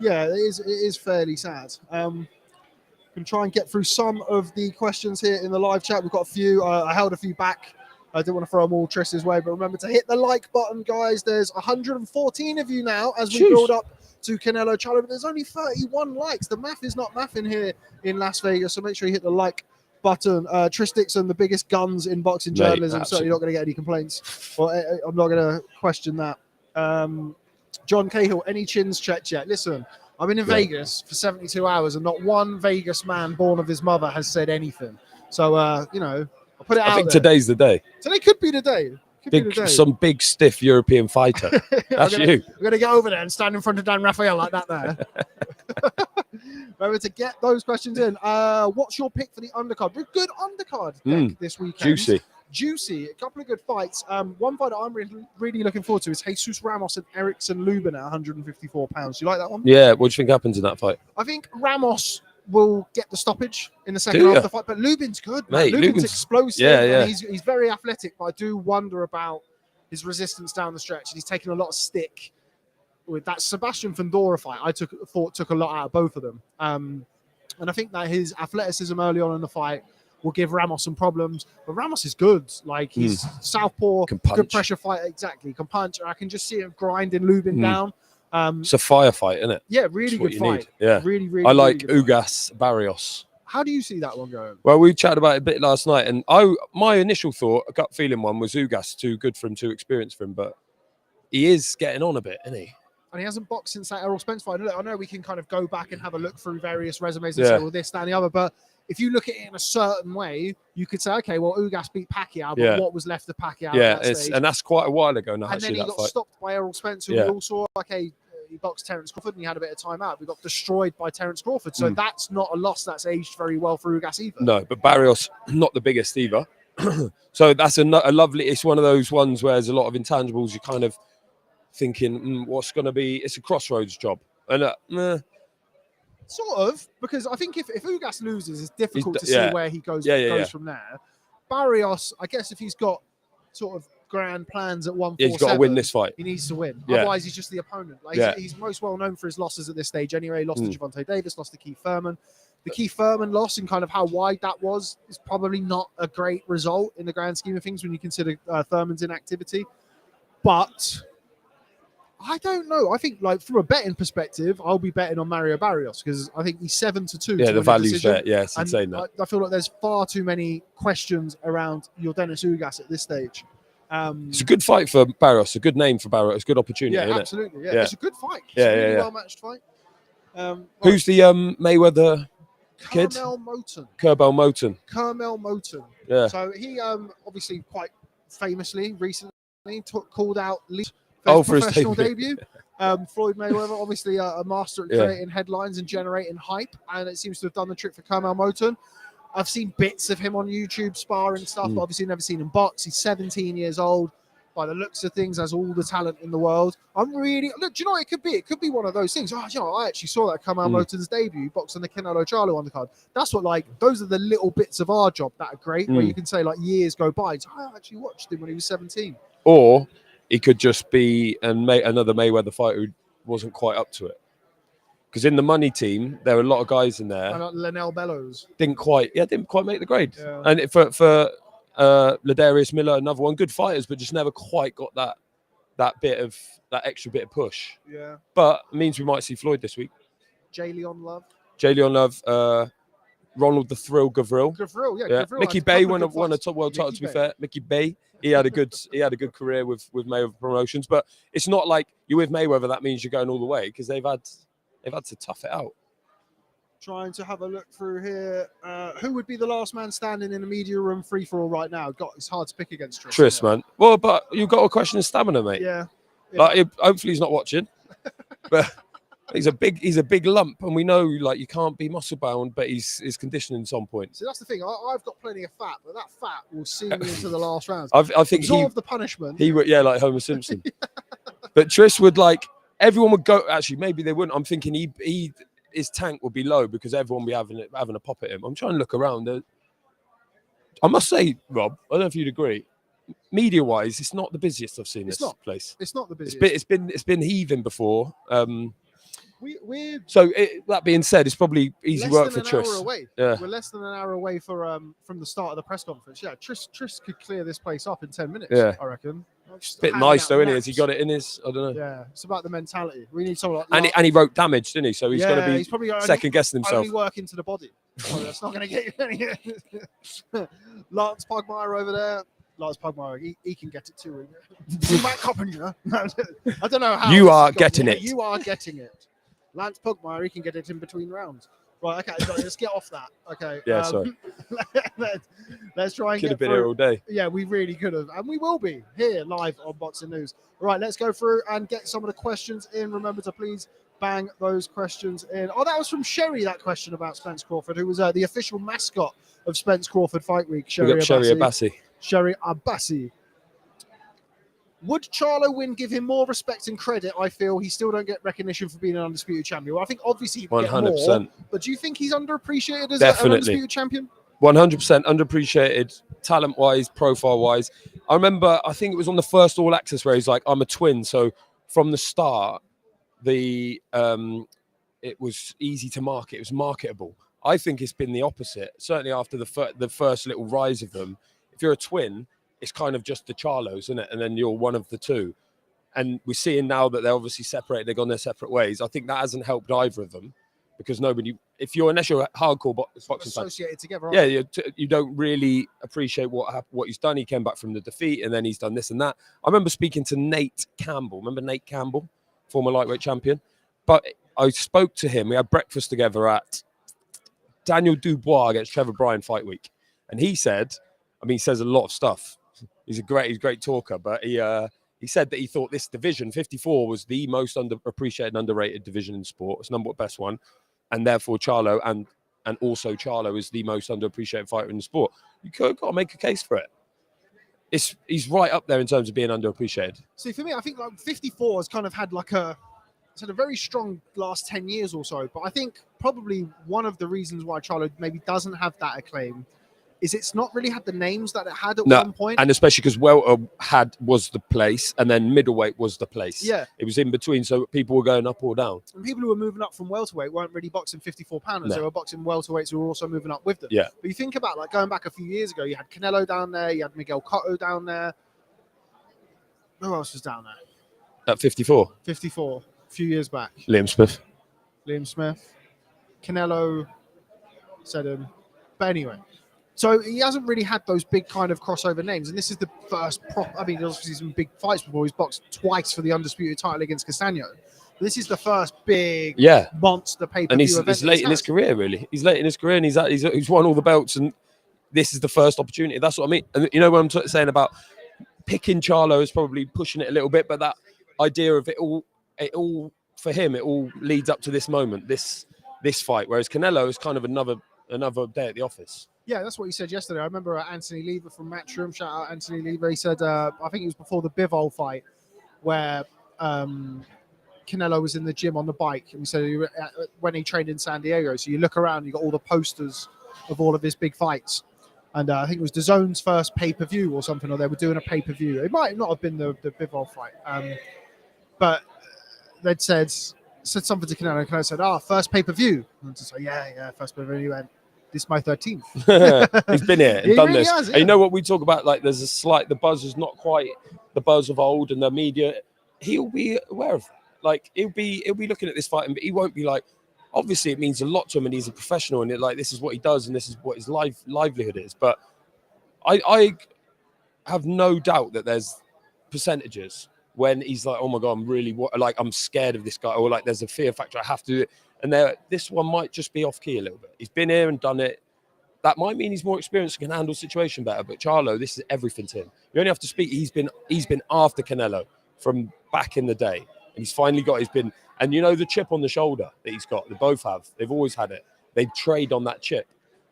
yeah, it is fairly sad. Can try and get through some of the questions here in the live chat. We've got a few. I held a few back. I didn't want to throw them all Triss's way, but remember to hit the like button, guys. There's 114 of you now as we build up to Canelo Charlo, but there's only 31 likes. The math is not mathing here in Las Vegas, so make sure you hit the like button. Dixon, the biggest guns in boxing journalism. Certainly not going to get any complaints, or I'm not going to question that. John Cahill, any chins checked yet? Listen, I've been in Vegas for 72 hours and not one Vegas man born of his mother has said anything. So, I'll put it out there. I think today's the day. Today could be the day. Some big, stiff European fighter. That's you. We're going to go over there and stand in front of Dan Raphael like that there. Remember to get those questions in. What's your pick for the undercard? Good undercard deck this weekend. Juicy. A couple of good fights. One fight that I'm really looking forward to is Jesus Ramos and Erickson Lubin at 154 pounds. Do you like that one? Yeah. What do you think happens in that fight? I think Ramos will get the stoppage in the second half of the fight, but Lubin's good. Mate, Lubin's explosive. Yeah. And he's very athletic, but I do wonder about his resistance down the stretch. And he's taken a lot of stick with that Sebastian Fundora fight. I thought took a lot out of both of them. And I think that his athleticism early on in the fight will give Ramos some problems, but Ramos is good. Like he's southpaw, good pressure fighter. Exactly, can punch. I can just see him grinding Lubin down. It's a firefight, isn't it? Yeah, really good fight. Need. Yeah, really. I like really Ugas Barrios. How do you see that one going? Well, we chatted about it a bit last night, and my initial thought, a gut feeling one, was Ugas too good for him, too experienced for him, but he is getting on a bit, isn't he? And he hasn't boxed since that Errol Spence fight. I know we can kind of go back and have a look through various resumes and say, well, this, that, and the other, but if you look at it in a certain way, you could say, okay, well, Ugas beat Pacquiao, but what was left of Pacquiao? Yeah, and that's quite a while ago now. And then he got stopped by Errol Spence, who we all saw, he boxed Terence Crawford and he had a bit of time out. We got destroyed by Terence Crawford. So that's not a loss that's aged very well for Ugas either. No, but Barrios, not the biggest either. So that's a lovely, it's one of those ones where there's a lot of intangibles. You're kind of thinking, what's going to be, it's a crossroads job. And sort of, because I think if Ugas loses, it's difficult to see where he goes from there. Barrios, I guess if he's got sort of grand plans at 147, he's got to win this fight. He needs to win. Otherwise, he's just the opponent. He's most well known for his losses at this stage anyway. He lost to Gervonta Davis, lost to Keith Thurman. The Keith Thurman loss and kind of how wide that was is probably not a great result in the grand scheme of things when you consider Thurman's inactivity. But I don't know. I think, from a betting perspective, I'll be betting on Mario Barrios because I think he's 7-2. Yeah, the value's there. Yeah, it's insane. That I feel like there's far too many questions around your Dennis Ugas at this stage. It's a good fight for Barrios. A good name for Barrios. It's a good opportunity. Yeah, isn't absolutely. It? Yeah, it's a good fight. It's a really well-matched fight. Who's the Mayweather kid? Kermel Moton. Yeah. So he obviously quite famously recently called out Lee. For his professional debut. Floyd Mayweather, obviously a master at creating headlines and generating hype, and it seems to have done the trick for Kermel Moton. I've seen bits of him on YouTube sparring stuff, but obviously never seen him box. He's 17 years old. By the looks of things, has all the talent in the world. Do you know what it could be? It could be one of those things. I actually saw that Kermel Moton's debut, boxed on the Canelo Charlo undercard. That's what, those are the little bits of our job that are great, where you can say, years go by. So I actually watched him when he was 17. Or he could just be another Mayweather fighter who wasn't quite up to it. Because in the money team, there are a lot of guys in there. Linnell Bellows didn't quite make the grade. Yeah. And for Ladarius Miller, another one, good fighters, but just never quite got that extra bit of push. Yeah. But it means we might see Floyd this week. Jayleon Love. Ronald the Thrill Gavril. Gavril, Mickey Bay won a top world title. To be fair, Mickey Bay, he had a good career with Mayweather Promotions. But it's not like you're with Mayweather. That means you're going all the way because they've had to tough it out. Trying to have a look through here. Who would be the last man standing in the media room free for all right now? It's hard to pick against Triss, man. Well, but you've got a question of stamina, mate. Yeah. Hopefully he's not watching, but. He's a big lump, and we know you can't be muscle bound, but his conditioning's on point. So that's the thing. I've got plenty of fat, but that fat will see me into the last rounds. I think absorb the punishment. He would, like Homer Simpson. But Triss would everyone would go. Actually, maybe they wouldn't. I'm thinking his tank would be low because everyone would be having a pop at him. I'm trying to look around. I must say, Rob, I don't know if you'd agree. Media-wise, it's not the busiest I've seen this place. It's not the busiest. It's been heaving before. We're That being said, it's probably easy work for Tris. Hour away. Yeah. We're less than an hour away from the start of the press conference. Yeah, Tris could clear this place up in 10 minutes. Yeah. I reckon. It's a bit nice though, isn't he? Has he got it in his? I don't know. Yeah, it's about the mentality. We need someone like. And he wrote damage, didn't he? So he's going to be he's probably second guessing himself. Only work into the body. So that's not going to get you any. Lance Pugmire over there. Lance Pugmire, he can get it too. Matt Coppinger. I don't know how. You are getting it. You are getting it. Lance Pugmire, he can get it in between rounds. Right, okay, so let's get off that. Okay. Yeah, sorry. Let's try and could get have been through. here all day. Yeah, we really could have. And we will be here live on Boxing News. All right, let's go through and get some of the questions in. Remember to please bang those questions in. Oh, that was from Sherry, that question about Spence Crawford, who was the official mascot of Spence Crawford Fight Week. Sherry Abbasi. Sherry Abbasi. Would Charlo win give him more respect and credit? I feel he still don't get recognition for being an undisputed champion. Well, I think obviously he would get 100%. more, but do you think he's underappreciated as an undisputed champion? 100% underappreciated, talent-wise, profile-wise. I remember, I think it was on the first All Access where he's like, I'm a twin. So from the start, it was easy to market. It was marketable. I think it's been the opposite. Certainly after the first little rise of them. If you're a twin, it's kind of just the Charlos, isn't it? And then you're one of the two. And we're seeing now that they're obviously separated. They've gone their separate ways. I think that hasn't helped either of them because unless you're a hardcore boxing associated together. Yeah, you don't really appreciate what he's done. He came back from the defeat and then he's done this and that. I remember speaking to Nate Campbell. Remember Nate Campbell, former lightweight champion? But I spoke to him. We had breakfast together at Daniel Dubois against Trevor Bryan fight week. And he said, he says a lot of stuff. He's a great talker, but he said that he thought this division, 54, was the most underappreciated and underrated division in sport. It's number one best one, and therefore Charlo and also Charlo is the most underappreciated fighter in the sport. You got to make a case for it. He's right up there in terms of being underappreciated. See, for me, I think 54 has kind of had it's had a very strong last 10 years or so. But I think probably one of the reasons why Charlo maybe doesn't have that acclaim is it's not really had the names that it had at one point. And especially because welter was the place and then middleweight was the place. Yeah. It was in between, so people were going up or down. And people who were moving up from welterweight weren't really boxing 54-pounders. No. They were boxing welterweights who were also moving up with them. Yeah. But you think about going back a few years ago, you had Canelo down there, you had Miguel Cotto down there. Who else was down there? At 54? 54, a few years back. Liam Smith. Canelo said him. But anyway. So he hasn't really had those big kind of crossover names. And this is the first obviously some big fights before. He's boxed twice for the undisputed title against Castano. But this is the first big monster pay-per-view event. And he's late in his career, really. He's late in his career and he's won all the belts. And this is the first opportunity. That's what I mean. And you know what I'm saying about picking Charlo is probably pushing it a little bit. But that idea of it all for him, it all leads up to this moment, this fight. Whereas Canelo is kind of another day at the office. Yeah, that's what he said yesterday. I remember Anthony Lever from Matchroom. Shout out Anthony Lever. He said, I think it was before the Bivol fight, where Canelo was in the gym on the bike. And he said when he trained in San Diego. So you look around, you got all the posters of all of his big fights. And I think it was DAZN's first pay-per-view or something, or they were doing a pay-per-view. It might not have been the Bivol fight. But they'd said something to Canelo. And Canelo said, first pay-per-view. And to say, yeah, first pay-per-view. He went, this is my 13th. He's been here and done really this. Has, yeah. And you know what we talk about? Like, there's the buzz is not quite the buzz of old, and the media. He'll be aware of that. Like, he'll be looking at this fight, and he won't be like. Obviously, it means a lot to him, and he's a professional, and this is what he does, and this is what his livelihood is. But I have no doubt that there's percentages when he's like, oh my God, I'm scared of this guy, or like there's a fear factor. I have to do it. And this one might just be off key a little bit. He's been here and done it. That might mean he's more experienced and can handle the situation better. But Charlo, this is everything to him. You only have to speak. He's been after Canelo from back in the day, and he's finally got and the chip on the shoulder that he's got. They both have. They've always had it. They trade on that chip.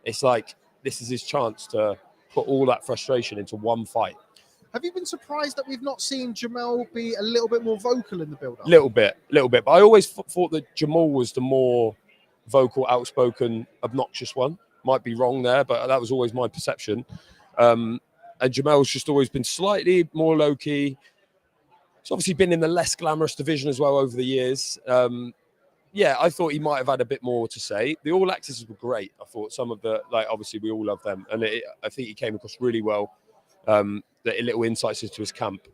It's like this is his chance to put all that frustration into one fight. Have you been surprised that we've not seen Jamel be a little bit more vocal in the build-up? Little bit. But I always thought that Jamal was the more vocal, outspoken, obnoxious one. Might be wrong there, but that was always my perception. And Jamel's just always been slightly more low-key. He's obviously been in the less glamorous division as well over the years. Yeah, I thought he might have had a bit more to say. The All Accesses were great. I thought some of the, like, obviously we all love them. And I think he came across really well. The little insights into his camp.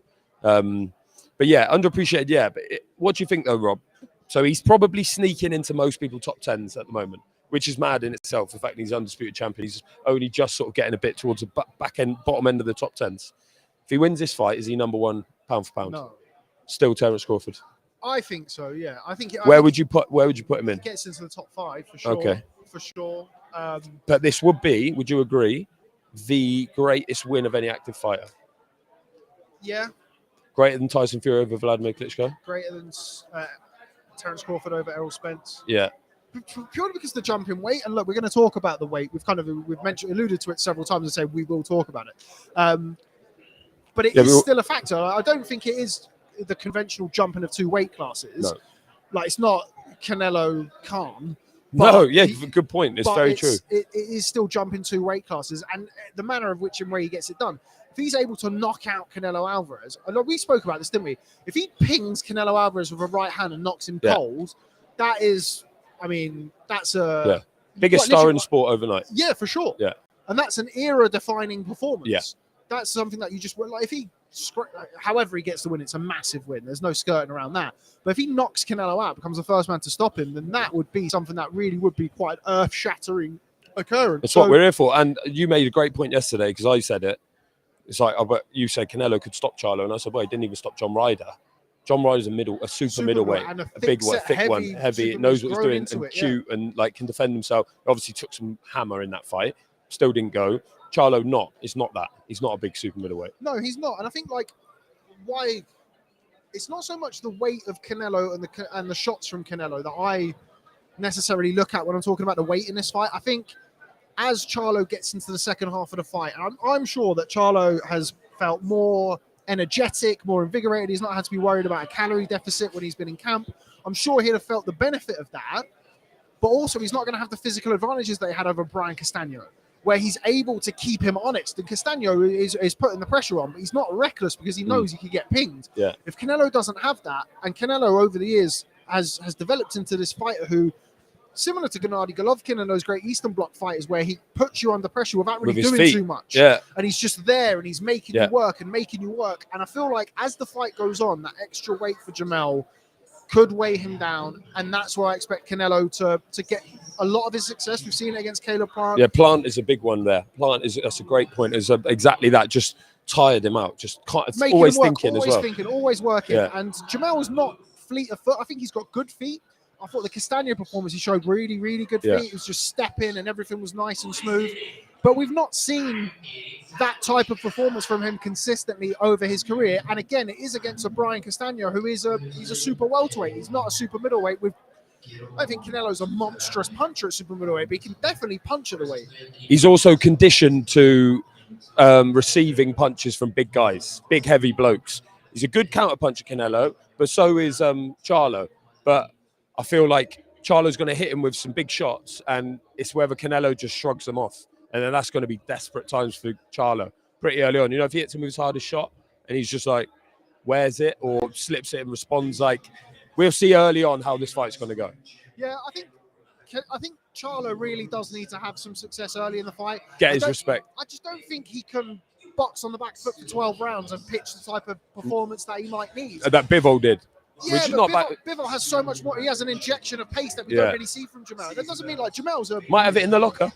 But yeah, underappreciated, yeah. But what do you think though, Rob? So he's probably sneaking into most people's top 10s at the moment, which is mad in itself. The fact that he's undisputed champion, he's only just sort of getting a bit towards the bottom end of the top 10s. If he wins this fight, is he number one pound for pound? No. Still Terence Crawford. I think so. Yeah, I think. Where would you put him in? He gets into the top 5 for sure. Okay. For sure. But this would be, would you agree, the greatest win of any active fighter? Yeah. Greater than Tyson Fury over Vladimir Klitschko? Greater than Terence Crawford over Errol Spence. Yeah. Purely because the jump in weight, and look, we're going to talk about the weight. We've alluded to it several times and said we will talk about it. But it is still a factor. I don't think it is the conventional jumping of 2 weight classes. No. Like, it's not Canelo Khan. No, yeah, good point. It's very true. It is still jumping 2 weight classes, and the manner of which and where he gets it done. If he's able to knock out Canelo Alvarez, we spoke about this, didn't we? If he pings Canelo Alvarez with a right hand and knocks him cold, that is, I mean, that's a biggest star in the sport overnight. Yeah, for sure. Yeah, and that's an era-defining performance. Yeah, that's something that you just like. If he, however he gets the win, it's a massive win. There's no skirting around that. But if he knocks Canelo out, becomes the first man to stop him, then that would be something that really would be quite earth-shattering occurrence. That's what we're here for. And you made a great point yesterday because I said it. It's like, but you said Canelo could stop Charlo, and I said, well, he didn't even stop John Ryder. John Ryder's a super middleweight, and a big one, thick one, heavy, knows what he's doing, and cute, and like can defend himself. Obviously, took some hammer in that fight, still didn't go. Charlo, it's not that. He's not a big super middleweight. No, he's not. And I think like why it's not so much the weight of Canelo and the shots from Canelo that I necessarily look at when I'm talking about the weight in this fight. I think as Charlo gets into the second half of the fight, I'm sure that Charlo has felt more energetic, more invigorated. He's not had to be worried about a calorie deficit when he's been in camp. I'm sure he'd have felt the benefit of that, but also he's not going to have the physical advantages that he had over Brian Castano, where he's able to keep him honest. And Castano is putting the pressure on, but he's not reckless because he knows he could get pinged. Yeah. If Canelo doesn't have that, and Canelo over the years has developed into this fighter who, similar to Gennady Golovkin and those great Eastern Bloc fighters, where he puts you under pressure without really doing too much. Yeah. And he's just there and he's making you work and making you work. And I feel like as the fight goes on, that extra weight for Jamel could weigh him down. And that's where I expect Canelo to get a lot of his success. We've seen it against Caleb Plant. Yeah, Plant is a big one there. That's a great point. It's exactly that. Just tired him out. Just always thinking as well. Always working. Yeah. And Jamel is not fleet of foot. I think he's got good feet. I thought the Castano performance, he showed really, really good feet. It was just stepping and everything was nice and smooth. But we've not seen that type of performance from him consistently over his career. And again, it is against a Brian Castano, who is he's a super welterweight. He's not a super middleweight. I think Canelo's a monstrous puncher at super middleweight, but he can definitely punch at the weight. He's also conditioned to receiving punches from big guys, big, heavy blokes. He's a good counter puncher, Canelo, but so is Charlo. But I feel like Charlo's going to hit him with some big shots, and it's whether Canelo just shrugs them off. And then that's going to be desperate times for Charlo pretty early on. You know, if he hits him with his hardest shot and he's just like, wears it or slips it and responds like, we'll see early on how this fight's going to go. Yeah, I think Charlo really does need to have some success early in the fight. Get his respect. I just don't think he can box on the back foot for 12 rounds and pitch the type of performance that he might need. That Bivol did. Yeah, but Bivol has so much more. He has an injection of pace that we don't really see from Jamel. That doesn't mean like Jamel's might have it in the locker,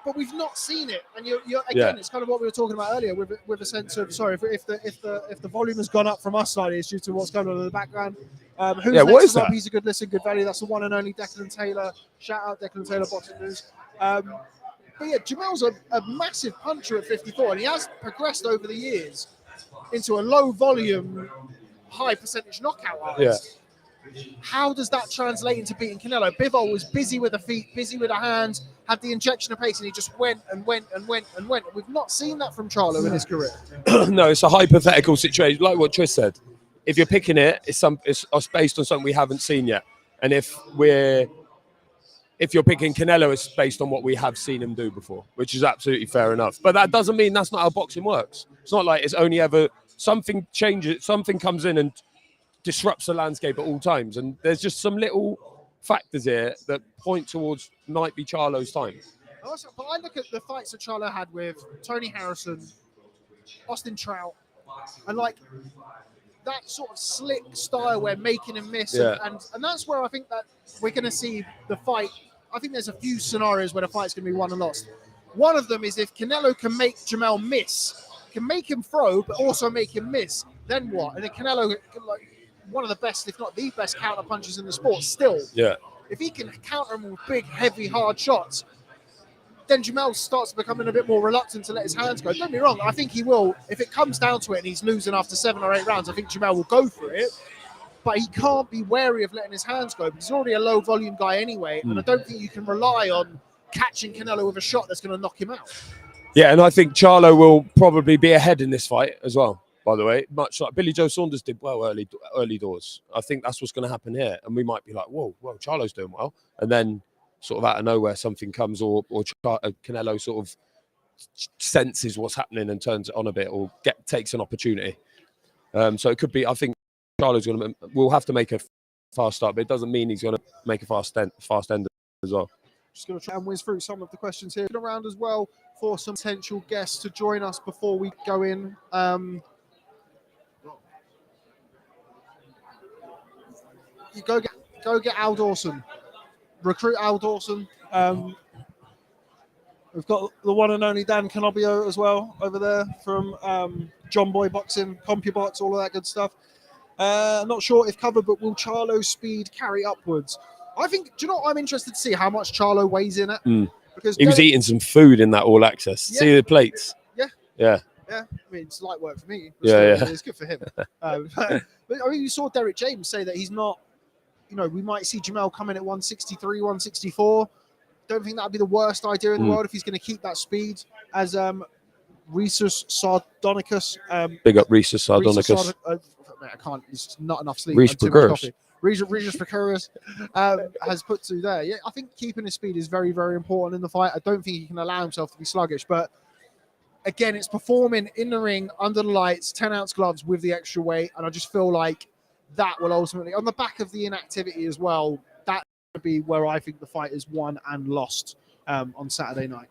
but we've not seen it. And you're again, it's kind of what we were talking about earlier with a sense of if the volume has gone up from us slightly, it's due to what's going on in the background. Who's next what is that? He's a good listen, good value. That's the one and only Declan Taylor. Shout out Declan Taylor, Boxing News. But yeah, Jamel's a massive puncher at 54, and he has progressed over the years into a low volume, high percentage knockout artist. How does that translate into beating Canelo? Bivol was busy with the feet, busy with the hands, had the injection of pace, and he just went and went and went and went. We've not seen that from Charlo in his career. No, it's a hypothetical situation, like what Tris said. If you're picking it, it's based on something we haven't seen yet. And if you're picking Canelo, it's based on what we have seen him do before, which is absolutely fair enough. But that doesn't mean that's not how boxing works. It's not like it's only ever something changes, something comes in and disrupts the landscape at all times. And there's just some little factors here that point towards might be Charlo's time. But I look at the fights that Charlo had with Tony Harrison, Austin Trout, and like that sort of slick style where making him miss. Yeah. And that's where I think that we're going to see the fight. I think there's a few scenarios where the fight's going to be won and lost. One of them is if Canelo can make Jamel miss, can make him throw, but also make him miss, then what? And then Canelo, like one of the best, if not the best counter punchers in the sport still. Yeah. If he can counter him with big, heavy, hard shots, then Jamel starts becoming a bit more reluctant to let his hands go. Don't get me wrong, I think he will. If it comes down to it and he's losing after 7 or 8 rounds, I think Jamel will go for it. But he can't be wary of letting his hands go because he's already a low volume guy anyway. And I don't think you can rely on catching Canelo with a shot that's going to knock him out. Yeah, and I think Charlo will probably be ahead in this fight as well, by the way. Much like Billy Joe Saunders did well early doors. I think that's what's going to happen here. And we might be like, whoa, Charlo's doing well. And then sort of out of nowhere something comes or Canelo sort of senses what's happening and turns it on a bit or takes an opportunity. So it could be, I think Charlo's will have to make a fast start, but it doesn't mean he's going to make a fast end as well. Just going to try and whiz through some of the questions here around as well for some potential guests to join us before we go in. You go get Al Dawson. Recruit Al Dawson. We've got the one and only Dan Canobio as well over there from John Boy Boxing, CompuBox, all of that good stuff. Not sure if covered, but will Charlo's speed carry upwards? I think, do you know what I'm interested to see? How much Charlo weighs in at? Because he was eating some food in that All Access. Yeah. See the plates? Yeah. I mean, it's light work for me. Yeah. It's good for him. But I mean, you saw Derek James say that he's not, we might see Jamel come in at 163, 164. Don't think that'd be the worst idea in the world if he's going to keep that speed. As Rhesus Sardonicus. Big up Rhesus Sardonicus. I can't, it's not enough sleep. Regis Precarious has put to there. Yeah, I think keeping his speed is very, very important in the fight. I don't think he can allow himself to be sluggish, but again, it's performing in the ring under the lights, 10-ounce gloves with the extra weight, and I just feel like that will ultimately, on the back of the inactivity as well, that would be where I think the fight is won and lost on Saturday night.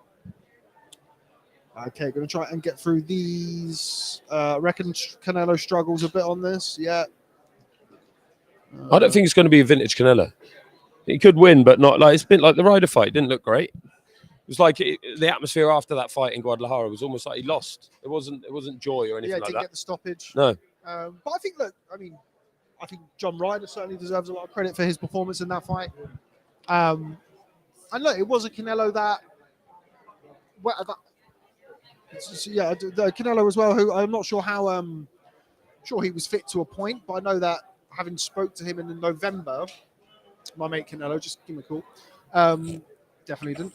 Okay, going to try and get through these. I reckon Canelo struggles a bit on this. Yeah. I don't think it's going to be a vintage Canelo. He could win, but not like it's been like the Ryder fight. Didn't look great. It was like the atmosphere after that fight in Guadalajara was almost like he lost. It wasn't joy or anything like that. Didn't get the stoppage. No. But I think, I think John Ryder certainly deserves a lot of credit for his performance in that fight. And look, it was a Canelo the Canelo as well, who I'm not sure how sure he was fit to a point, but I know that having spoke to him in November, my mate Canelo, just give me a call, definitely didn't.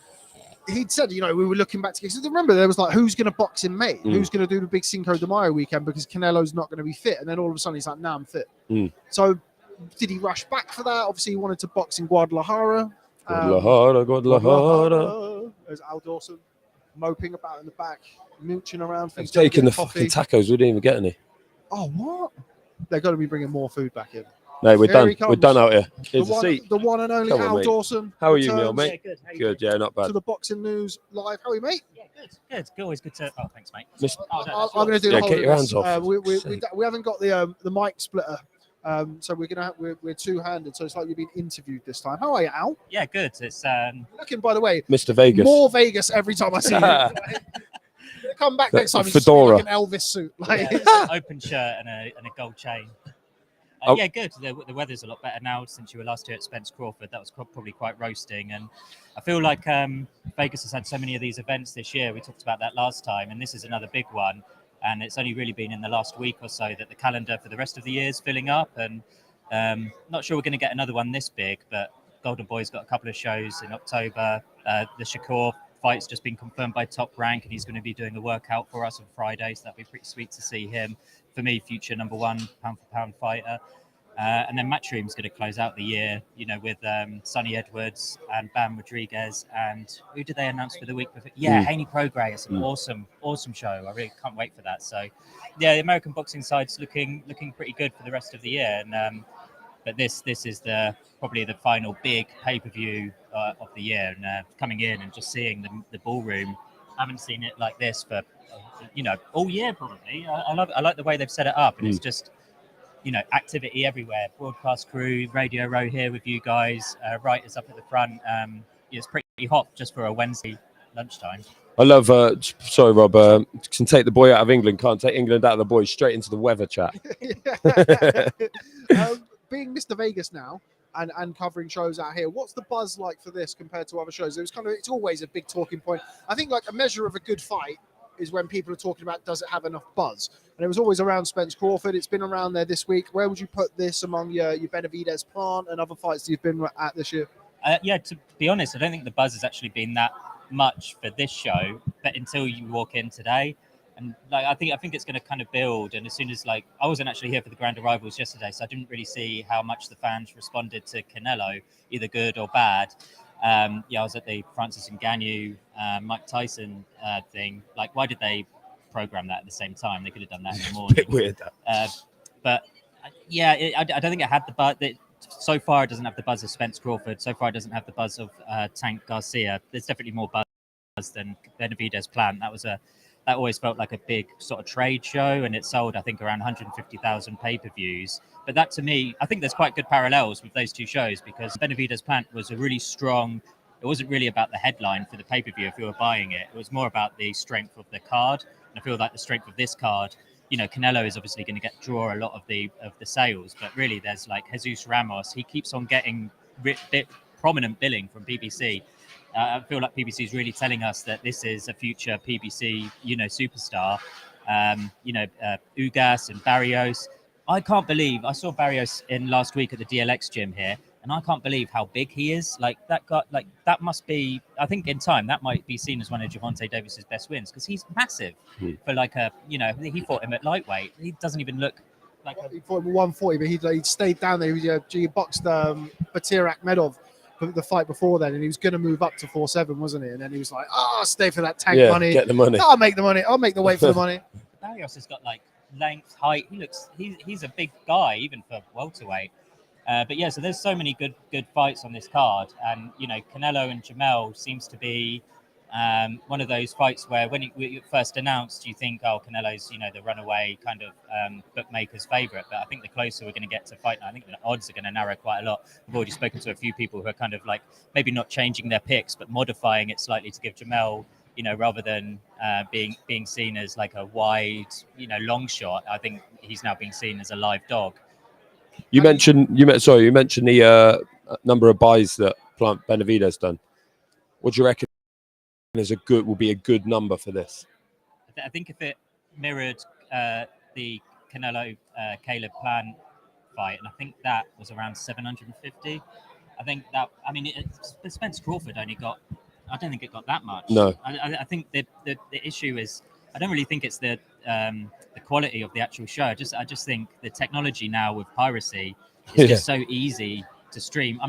He'd said, we were looking back to because remember there was like, who's going to box in May? Who's going to do the big Cinco de Mayo weekend because Canelo's not going to be fit? And then all of a sudden he's like, nah, I'm fit. So did he rush back for that? Obviously he wanted to box in Guadalajara. Guadalajara. There's Al Dawson moping about in the back, mooching around. He's taking the fucking tacos. We didn't even get any. Oh, what? They're going to be bringing more food back in. No, we're done. We're done out here. Here's a seat. The one and only Al Dawson. How are you, Neil, mate? Yeah, good. Yeah, not bad. To the Boxing News Live. How are you, mate? Yeah, good. Always good to. Oh, thanks, mate. I'm going to do the whole get your of hands this. off. We haven't got the mic splitter, so we're two-handed. So it's like you've been interviewed this time. How are you, Al? Yeah, good. It's looking, by the way, Mr. Vegas. More Vegas every time I see you. Come back next time. Fedora. Like an Elvis suit. Open shirt and a gold chain. Yeah, good. The weather's a lot better now since you were last year at Spence Crawford. That was probably quite roasting. And I feel like Vegas has had so many of these events this year. We talked about that last time, and this is another big one. And it's only really been in the last week or so that the calendar for the rest of the year is filling up. And Not sure we're going to get another one this big, but Golden Boy's got a couple of shows in October. The Shakur fight's just been confirmed by Top Rank, and he's going to be doing a workout for us on Friday, so that'd be pretty sweet to see him. For me, future number one pound-for-pound fighter. And then Matchroom's going to close out the year, with Sonny Edwards and Bam Rodriguez. And who did they announce for the week before? Yeah, Haney Prograis. It's an awesome show. I really can't wait for that. So, yeah, the American boxing side's looking pretty good for the rest of the year. And but this is probably the final big pay-per-view of the year. And coming in and just seeing the ballroom, I haven't seen it like this for all year probably. I like the way they've set it up, and it's just. Activity everywhere. Broadcast crew, Radio Row here with you guys, writers up at the front. It's pretty hot just for a Wednesday lunchtime. I love, sorry, Rob, can take the boy out of England, can't take England out of the boy, straight into the weather chat. Being Mr. Vegas now and covering shows out here, what's the buzz like for this compared to other shows? It's always a big talking point. I think like a measure of a good fight is when people are talking about, does it have enough buzz? And it was always around Spence Crawford. It's been around there this week. Where would you put this among your Benavidez Plant and other fights you've been at this year? To be honest, I don't think the buzz has actually been that much for this show, but until you walk in today. And I think it's going to kind of build. And as soon as I wasn't actually here for the grand arrivals yesterday, so I didn't really see how much the fans responded to Canelo, either good or bad. I was at the Francis Ngannou, Mike Tyson thing. Why did they program that at the same time? They could have done that in the morning. Bit weird, that. But I don't think it had the buzz. So far, it doesn't have the buzz of Spence Crawford. So far, it doesn't have the buzz of Tank Garcia. There's definitely more buzz than Benavidez Plant. That always felt like a big sort of trade show, and it sold, I think, around 150,000 pay-per-views. But that, to me, I think there's quite good parallels with those two shows, because Benavidez Plant was a really strong. It wasn't really about the headline for the pay-per-view if you were buying it. It was more about the strength of the card. And I feel like the strength of this card, Canelo is obviously going to draw a lot of the sales, but really there's Jesus Ramos. He keeps on getting prominent billing from PBC. I feel like PBC is really telling us that this is a future PBC, superstar. Ugas and Barrios. I can't believe I saw Barrios in last week at the DLX gym here, and I can't believe how big he is. That must be. I think in time that might be seen as one of Gervonta Davis's best wins, because he's massive for he fought him at lightweight. He doesn't even look like he fought him at 140, but he stayed down there. He boxed Batir Akhmedov the fight before then, and he was going to move up to 4-7, wasn't he? And then he was like, stay for that tank money. Get the money. I'll make the money. I'll make the weight for the money. Barrios has got length, height. He's a big guy even for welterweight. So there's so many good fights on this card, and Canelo and Jamel seems to be one of those fights where when it first announced, you think, Canelo's the runaway kind of bookmaker's favorite. But I think the closer we're going to get to fight now, I think the odds are going to narrow quite a lot. We've already spoken to a few people who are kind of maybe not changing their picks, but modifying it slightly to give Jamel, rather than being seen as a wide, long shot. I think he's now being seen as a live dog. You mentioned the number of buys that Plant Benavidez done. What do you reckon will be a good number for this? I think if it mirrored the Canelo Caleb Plant fight, and I think that was around 750. I think that Spence Crawford only got. I don't think it got that much. No. I think the issue is, I don't really think it's the quality of the actual show. I just think the technology now with piracy is just so easy to stream.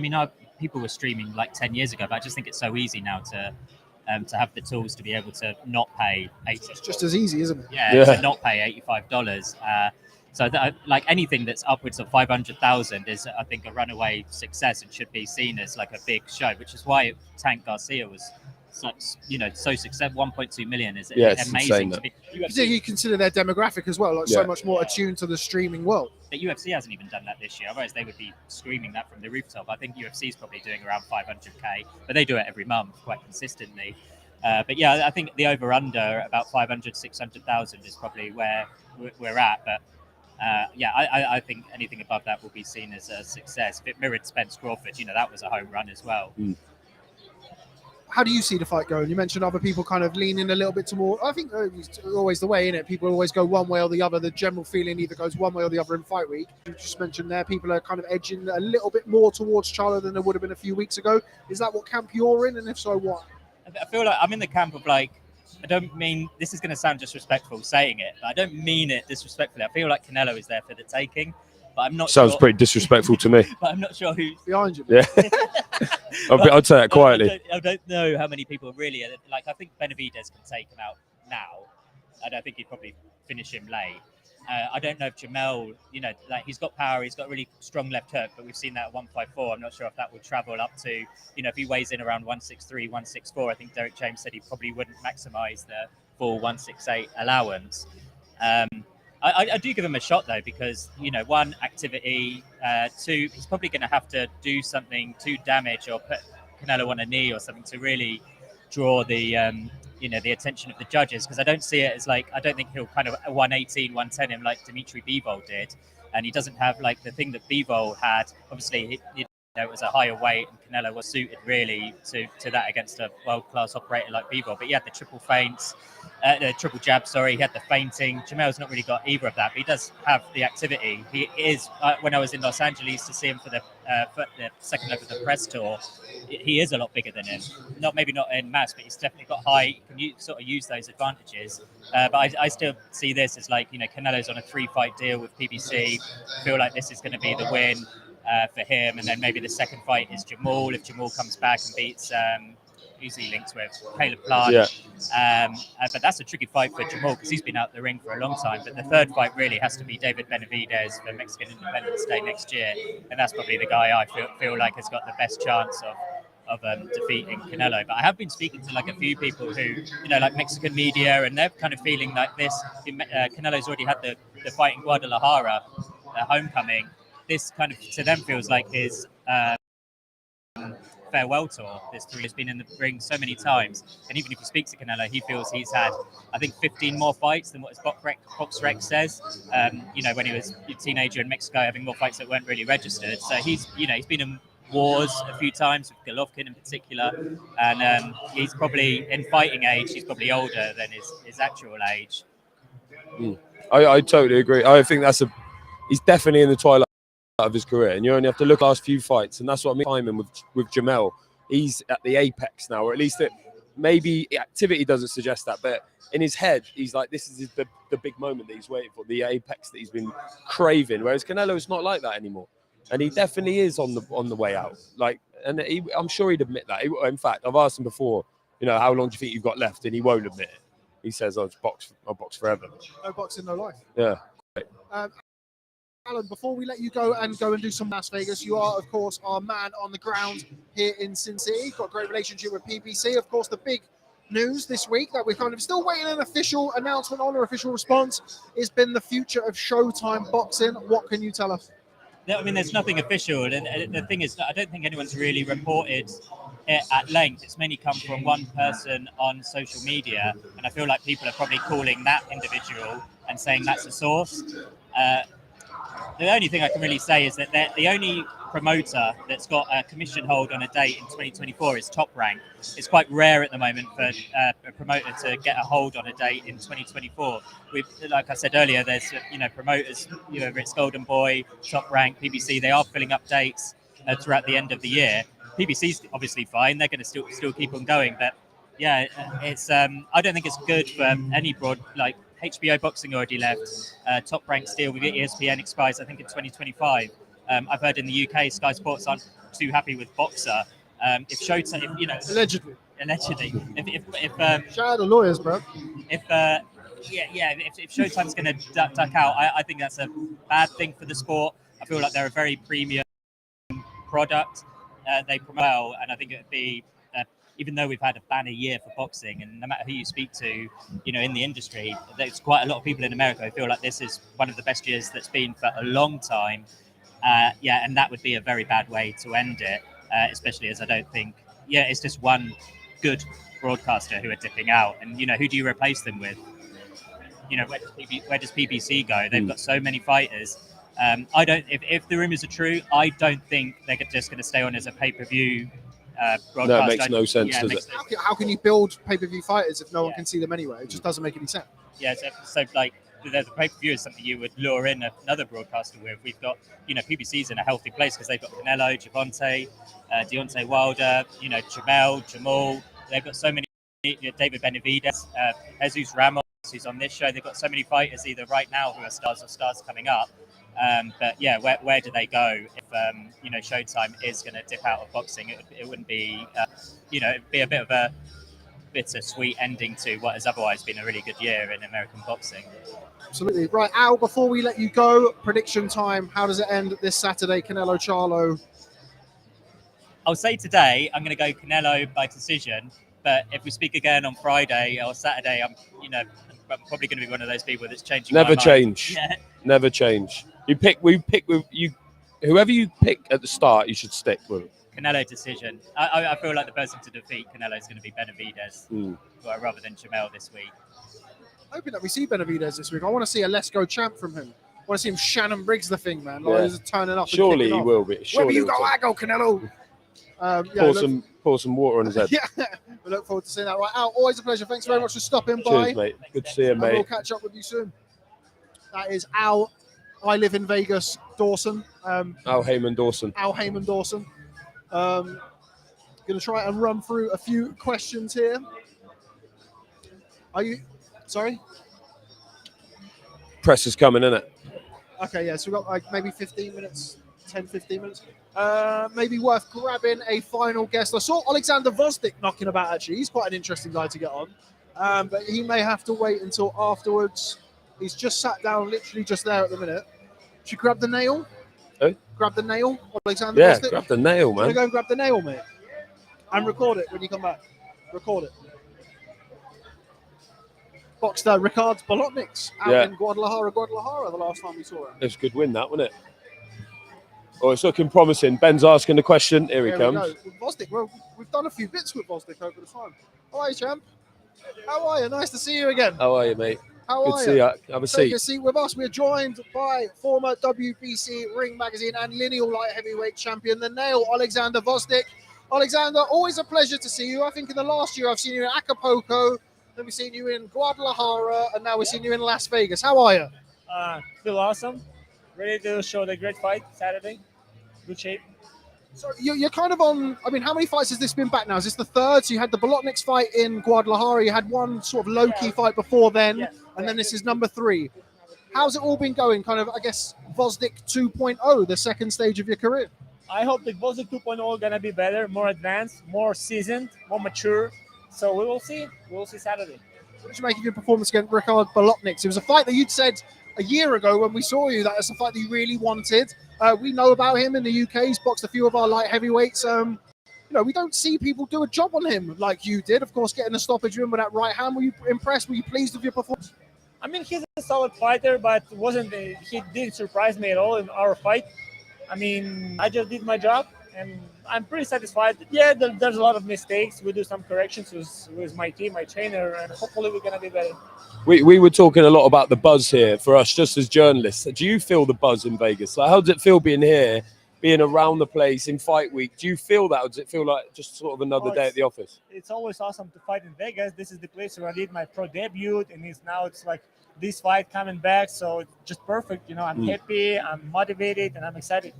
People were streaming 10 years ago, but I just think it's so easy now to have the tools to be able to not pay $80. It's just as easy, isn't it? Yeah. To not pay $85. So anything that's upwards of 500,000 is, I think, a runaway success and should be seen as a big show, which is why Tank Garcia was so successful. 1.2 million is amazing. You consider their demographic as well, so much more attuned to the streaming world. But UFC hasn't even done that this year. Otherwise, they would be screaming that from the rooftop. I think UFC is probably doing around 500k, but they do it every month quite consistently. I think the over/under about 500, 600,000 is probably where we're at. But I think anything above that will be seen as a success. If it mirrored Spence Crawford, that was a home run as well. how do you see the fight going? You mentioned other people kind of leaning a little bit to more. I think it's always the way, isn't it? People always go one way or the other. The general feeling either goes one way or the other in fight week. You just mentioned there, people are kind of edging a little bit more towards Charlo than there would have been a few weeks ago. Is that what camp you're in? And if so, what? I feel like I'm in the camp of like, I don't mean, this is going to sound disrespectful saying it, but I don't mean it disrespectfully. I feel like Canelo is there for the taking, but I'm not Sounds sure, pretty disrespectful to me. but I'm not sure who's Behind you. Yeah. I'd say that quietly. I don't know how many people really like. I think Benavidez can take him out now. I don't think he'd probably finish him late. I don't know if Jamel, like he's got power, he's got really strong left hook, but we've seen that at 154. I'm not sure if that would travel up to, if he weighs in around 163, 164. I think Derek James said he probably wouldn't maximise the full 168 allowance. I do give him a shot though, because one, activity, two, he's probably going to have to do something to damage or put Canelo on a knee or something to really draw the the attention of the judges, because I don't see it as like, I don't think he'll kind of 118, 110 him like Dimitri Bivol did, and he doesn't have like the thing that Bivol had. Obviously, it was a higher weight, and Canelo was suited really to that against a world-class operator like Bivol. But he had the triple feints, the triple jab, sorry, he had the feinting. Jamel's not really got either of that, but he does have the activity. He is, when I was in Los Angeles to see him for the second leg of the press tour, he is a lot bigger than him. Maybe not in mass, but he's definitely got high, can sort of use those advantages. But I still see this as like, Canelo's on a 3-fight deal with PBC. I feel like this is going to be the win for him, and then maybe the second fight is Jamal, if Jamal comes back and beats who's he linked with, Caleb Plant. Yeah. But that's a tricky fight for Jamal because he's been out the ring for a long time. But the third fight really has to be David Benavidez for Mexican Independence Day next year, and that's probably the guy I feel like has got the best chance of defeating Canelo. But I have been speaking to like a few people who, like Mexican media, and they're kind of feeling like this. Canelo's already had the fight in Guadalajara, homecoming. This kind of to them feels like his farewell tour. He's been in the ring so many times, and even if you speak to Canelo, he feels he's had, I think, 15 more fights than what his BoxRec says. When he was a teenager in Mexico, having more fights that weren't really registered. So he's been in wars a few times with Golovkin in particular, and he's probably in fighting age. He's probably older than his actual age. I totally agree. I think he's definitely in the twilight of his career, and you only have to look at the last few fights, and that's what I mean. Timing with Jamel, he's at the apex now, or at least maybe activity doesn't suggest that, but in his head, he's like, this is the big moment that he's waiting for, the apex that he's been craving. Whereas Canelo is not like that anymore, and he definitely is on the way out. Like, and I'm sure he'd admit that. In fact, I've asked him before, how long do you think you've got left, and he won't admit it. He says, I'll box forever. No boxing, no life. Yeah. Alan, before we let you go and do some Las Vegas, you are, of course, our man on the ground here in Sin City. Got a great relationship with PBC. Of course, the big news this week that we're kind of still waiting an official announcement on or official response has been the future of Showtime Boxing. What can you tell us? I mean, there's nothing official. And the thing is, I don't think anyone's really reported it at length. It's mainly come from one person on social media. And I feel like people are probably calling that individual and saying that's a source. The only thing I can really say is that the only promoter that's got a commission hold on a date in 2024 is Top Rank. It's quite rare at the moment for a promoter to get a hold on a date in 2024. Like I said earlier, there's promoters, whether it's Golden Boy, Top Rank, PBC, they are filling up dates throughout the end of the year. PBC's obviously fine; they're going to still keep on going. But yeah, it's I don't think it's good for any broad like. HBO Boxing already left. Top Rank deal with ESPN expires, I think, in 2025. I've heard in the UK, Sky Sports aren't too happy with Boxer. If Showtime, Allegedly. If shout out the lawyers, bro. If Showtime's going to duck out, I think that's a bad thing for the sport. I feel like they're a very premium product. They promote well, and I think it would be. Even though we've had a banner year for boxing, and no matter who you speak to, in the industry, there's quite a lot of people in America who feel like this is one of the best years that's been for a long time. And that would be a very bad way to end it, especially as I don't think, it's just one good broadcaster who are dipping out. And, who do you replace them with? Where does PBC go? They've got so many fighters. If the rumors are true, I don't think they're just going to stay on as a pay-per-view broadcast. No, it makes no sense, does it? How can you build pay-per-view fighters if no one can see them anyway? It just doesn't make any sense. Yeah, so like the pay-per-view is something you would lure in another broadcaster with. We've got, PBC's in a healthy place because they've got Canelo, Javante, Deontay Wilder, Jamel, Jamal. They've got so many, David Benavidez, Jesus Ramos, who's on this show. They've got so many fighters either right now who are stars or stars coming up. But yeah, where do they go if Showtime is going to dip out of boxing? It wouldn't be, it'd be a bit of a bittersweet ending to what has otherwise been a really good year in American boxing. Absolutely. Right, Al, before we let you go, prediction time. How does it end this Saturday, Canelo Charlo? I'll say today I'm going to go Canelo by decision, but if we speak again on Friday or Saturday, I'm probably going to be one of those people that's changing. Never my mind. change. Yeah. Never change. Whoever you pick at the start, you should stick with. Canelo decision. I feel like the person to defeat Canelo is going to be Benavidez, rather than Jamel this week. Hoping that we see Benavidez this week. I want to see a Let's Go champ from him. I want to see him Shannon Briggs the thing, man. Like he's turning up. Surely he will be. Wherever you go, I go, Canelo. Pour some water on his head. Yeah, we look forward to seeing that. Right, Al, always a pleasure. Thanks very much for stopping by. Cheers, mate. Good to see you, mate. We'll catch up with you soon. That is Al. I live in Vegas, Dawson. Al Heyman Dawson. Al Heyman Dawson. Going to try and run through a few questions here. Are you... Sorry? Press is coming, isn't it? Okay, yeah, so we've got like maybe 15 minutes, 10, 15 minutes. Maybe worth grabbing a final guest. I saw Oleksandr Gvozdyk knocking about, actually. He's quite an interesting guy to get on. But he may have to wait until afterwards. He's just sat down, literally just there at the minute. Should you grab the nail? Who? Grab the nail, Oleksandr Yeah, Gvozdyk? grab the nail, I'm going man. to go and grab the nail, mate. And record it when you come back. Record it. Boxed Ricard Bolotniks out in Guadalajara, the last time we saw him. It was a good win, that, wasn't it? Oh, it's looking promising. Ben's asking the question. Here he comes. Gvozdyk, well, we've done a few bits with Gvozdyk over the time. How are you, champ? How are you? Nice to see you again. How are you, mate? How Good are to see you. Have a seat. Take a seat with us. We're joined by former WBC Ring Magazine and lineal light heavyweight champion, the Nail, Oleksandr Gvozdyk. Oleksandr, always a pleasure to see you. I think in the last year I've seen you in Acapulco, then we've seen you in Guadalajara, and now we're seeing you in Las Vegas. How are you? Feel awesome. Ready to show the great fight Saturday. Good shape. So you're kind of on, I mean, how many fights has this been back now? Is this the third? So you had the Bolotniks fight in Guadalajara. You had one sort of low-key fight before then, and then this is number 3. How's it all been going? Kind of, I guess, Gvozdyk 2.0, the second stage of your career. I hope the Gvozdyk 2.0 gonna be better, more advanced, more seasoned, more mature. So we will see. We will see Saturday. What did you make of your performance against Ricard Bolotniks? It was a fight that you'd said a year ago when we saw you that it's a fight that you really wanted. We know about him in the UK. He's boxed a few of our light heavyweights. We don't see people do a job on him like you did. Of course, getting a stoppage win with that right hand. Were you impressed? Were you pleased with your performance? I mean, he's a solid fighter, but he didn't surprise me at all in our fight. I mean, I just did my job, and I'm pretty satisfied. Yeah, there's a lot of mistakes. We do some corrections with my team, my trainer, and hopefully we're going to be better. We were talking a lot about the buzz here for us, just as journalists. Do you feel the buzz in Vegas? Like, how does it feel being here, being around the place in fight week? Do you feel that, or does it feel like just sort of another day at the office? It's always awesome to fight in Vegas. This is the place where I did my pro debut, and it's like this fight coming back, so it's just perfect. I'm happy, I'm motivated, and I'm excited.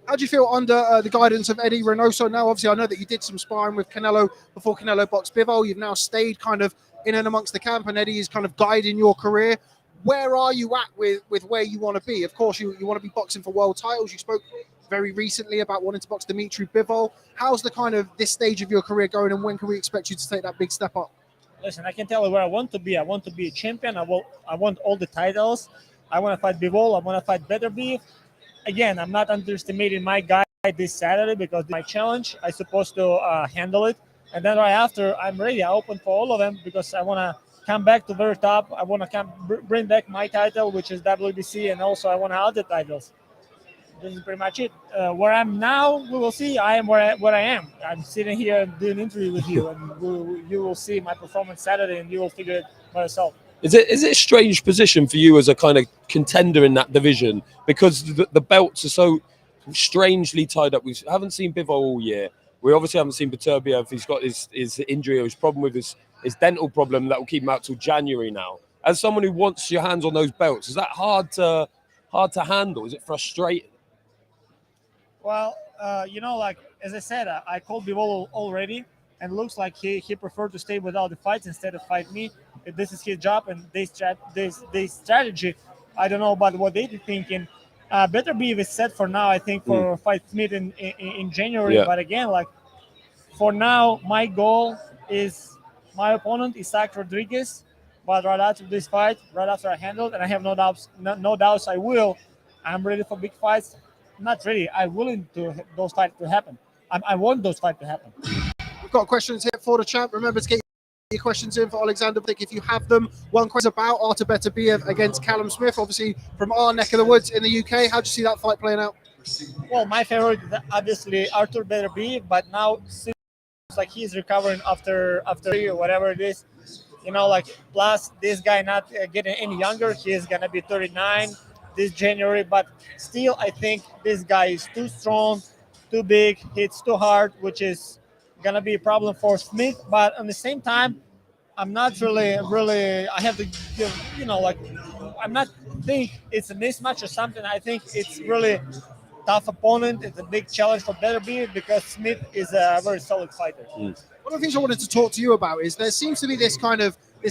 How do you feel under the guidance of Eddie Reynoso now? Obviously, I know that you did some sparring with Canelo before Canelo boxed Bivol. You've now stayed kind of in and amongst the camp, and Eddie is kind of guiding your career. Where are you at with where you want to be? Of course, you want to be boxing for world titles. You spoke very recently about wanting to box Dimitri Bivol. How's the kind of this stage of your career going, and when can we expect you to take that big step up? Listen, I can tell you where I want to be. I want to be a champion. I want all the titles. I want to fight Bivol. I want to fight Better Beef. Again, I'm not underestimating my guy this Saturday because my challenge, I'm supposed to handle it. And then right after, I'm ready. I open for all of them because I want to come back to very top. I want to bring back my title, which is WBC, and also I want to have the titles. This is pretty much it. Where I'm now, we will see. I am where I am. I'm sitting here and doing an interview with you, and you will see my performance Saturday, and you will figure it by yourself. Is it a strange position for you as a kind of contender in that division, because the belts are so strangely tied up? We haven't seen Bivol all year. We obviously haven't seen Beterbiev. He's got his injury or his problem with his dental problem that will keep him out till January now. As someone who wants your hands on those belts, is that hard to handle? Is it frustrating? Well, like as I said, I called Bivol already, and looks like he preferred to stay without the fights instead of fight me. This is his job, and this strategy. I don't know about what they're thinking. Beterbiev is set for now, I think, for fight Smith in January. Yeah. But again, like for now, my goal is my opponent Isaac Rodriguez. But right after this fight, right after I handle it, and I have no doubts I will. I'm ready for big fights. Not ready. I'm willing to those fights to happen. I want those fights to happen. We've got questions here for the champ. Remember to get your questions in for Oleksandr Gvozdyk if you have them. One question about Artur Beterbiev against Callum Smith, obviously from our neck of the woods in the UK. How do you see that fight playing out? Well, my favorite is obviously Artur Beterbiev, but now seems like he's recovering after or whatever it is. Plus this guy not getting any younger. He is gonna be 39 this January, but still, I think this guy is too strong, too big, hits too hard, which is gonna be a problem for Smith. But at the same time, I'm not really. I have to give, I'm not think it's a mismatch or something. I think it's really tough opponent. It's a big challenge for Beterbiev because Smith is a very solid fighter. One of the things I wanted to talk to you about is there seems to be this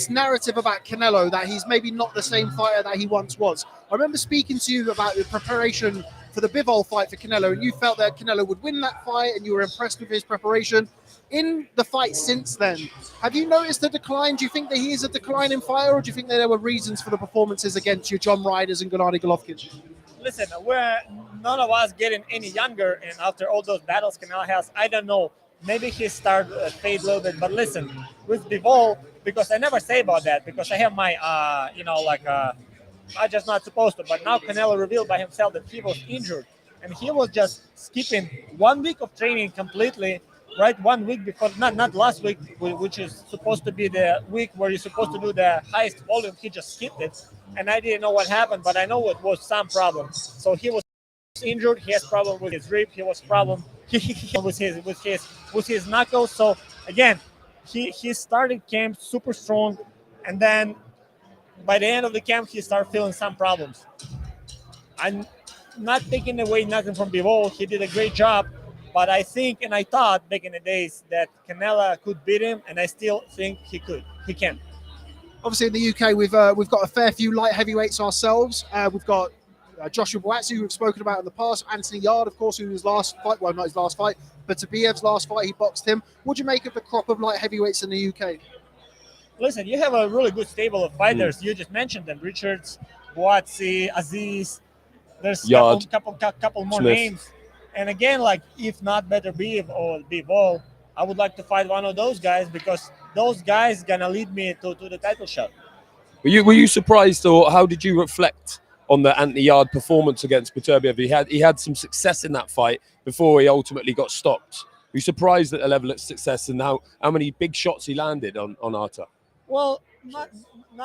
narrative about Canelo that he's maybe not the same fighter that he once was. I remember speaking to you about the preparation for the Bivol fight for Canelo, and you felt that Canelo would win that fight, and you were impressed with his preparation. In the fight since then, have you noticed the decline? Do you think that he is a declining fighter, or do you think that there were reasons for the performances against your John Ryders and Gennady Golovkin? Listen, we're none of us getting any younger, and after all those battles Canelo has, I don't know. Maybe he started fade a little bit, but listen, with Bivol, because I never say about that, because I have my, I'm just not supposed to. But now Canelo revealed by himself that he was injured, and he was just skipping 1 week of training completely. Right, 1 week before, not last week, which is supposed to be the week where you're supposed to do the highest volume. He just skipped it, and I didn't know what happened, but I know it was some problem. So he was injured. He has problem with his rib. He was problem with his knuckles. So again, he started camp super strong, and then by the end of the camp, he started feeling some problems. I'm not taking away nothing from Bivol. He did a great job. But I think, and I thought back in the days that Canelo could beat him, and I still think he could. He can. Obviously, in the UK, we've got a fair few light heavyweights ourselves. We've got Joshua Buatsi, who we've spoken about in the past. Anthony Yarde, of course, who his last fight, well, not his last fight, but Beterbiev's last fight, he boxed him. What do you make of the crop of light heavyweights in the UK? Listen, you have a really good stable of fighters. You just mentioned them: Richards, Buatsi, Aziz. There's a couple more Smith. names. And again, like if not Beterbiev or Bivol, I would like to fight one of those guys because those guys gonna lead me to the title shot. Were you surprised, or how did you reflect on the Anthony Yarde performance against Beterbiev? He had some success in that fight before he ultimately got stopped. Were you surprised at the level of success and how many big shots he landed on Artur? Well, not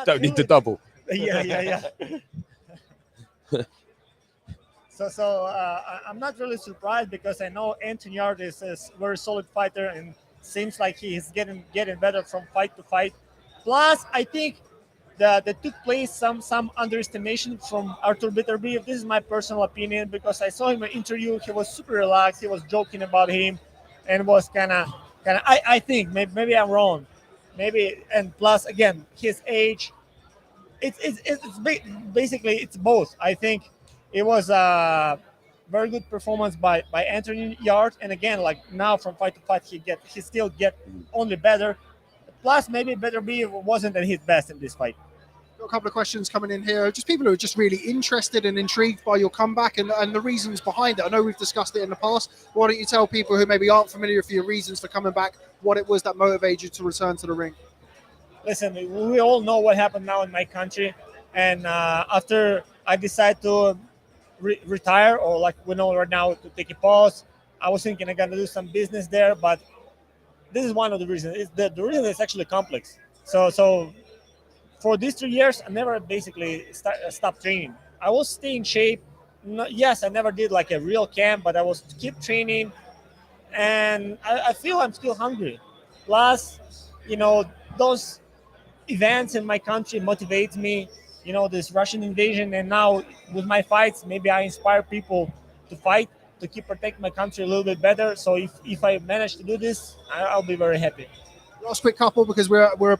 Don't need to double. Yeah. So I'm not really surprised because I know Anthony Yarde is a very solid fighter and seems like he is getting better from fight to fight. Plus, I think that took place some underestimation from Artur Beterbiev. This is my personal opinion because I saw him in an interview. He was super relaxed. He was joking about him, and was kind of. I think maybe I'm wrong. Maybe, and plus again his age. It's basically it's both. I think. It was a very good performance by Anthony Yarde, and again, like now from fight to fight, he still get only better. Plus, maybe Beterbiev wasn't at his best in this fight. Got a couple of questions coming in here. Just people who are just really interested and intrigued by your comeback and the reasons behind it. I know we've discussed it in the past. Why don't you tell people who maybe aren't familiar with your reasons for coming back, what it was that motivated you to return to the ring? Listen, we all know what happened now in my country, and after I decided to retire, or like we know right now to take a pause. I was thinking I'm gonna do some business there, but this is one of the reasons. The reason is actually complex. So for these 3 years, I never basically stopped training. I was staying in shape. Yes, I never did like a real camp, but I was keep training. and I feel I'm still hungry. Plus, those events in my country motivate me. This Russian invasion, and now with my fights, maybe I inspire people to fight to keep protect my country a little bit better. So if I manage to do this, I'll be very happy. Last quick couple, because we're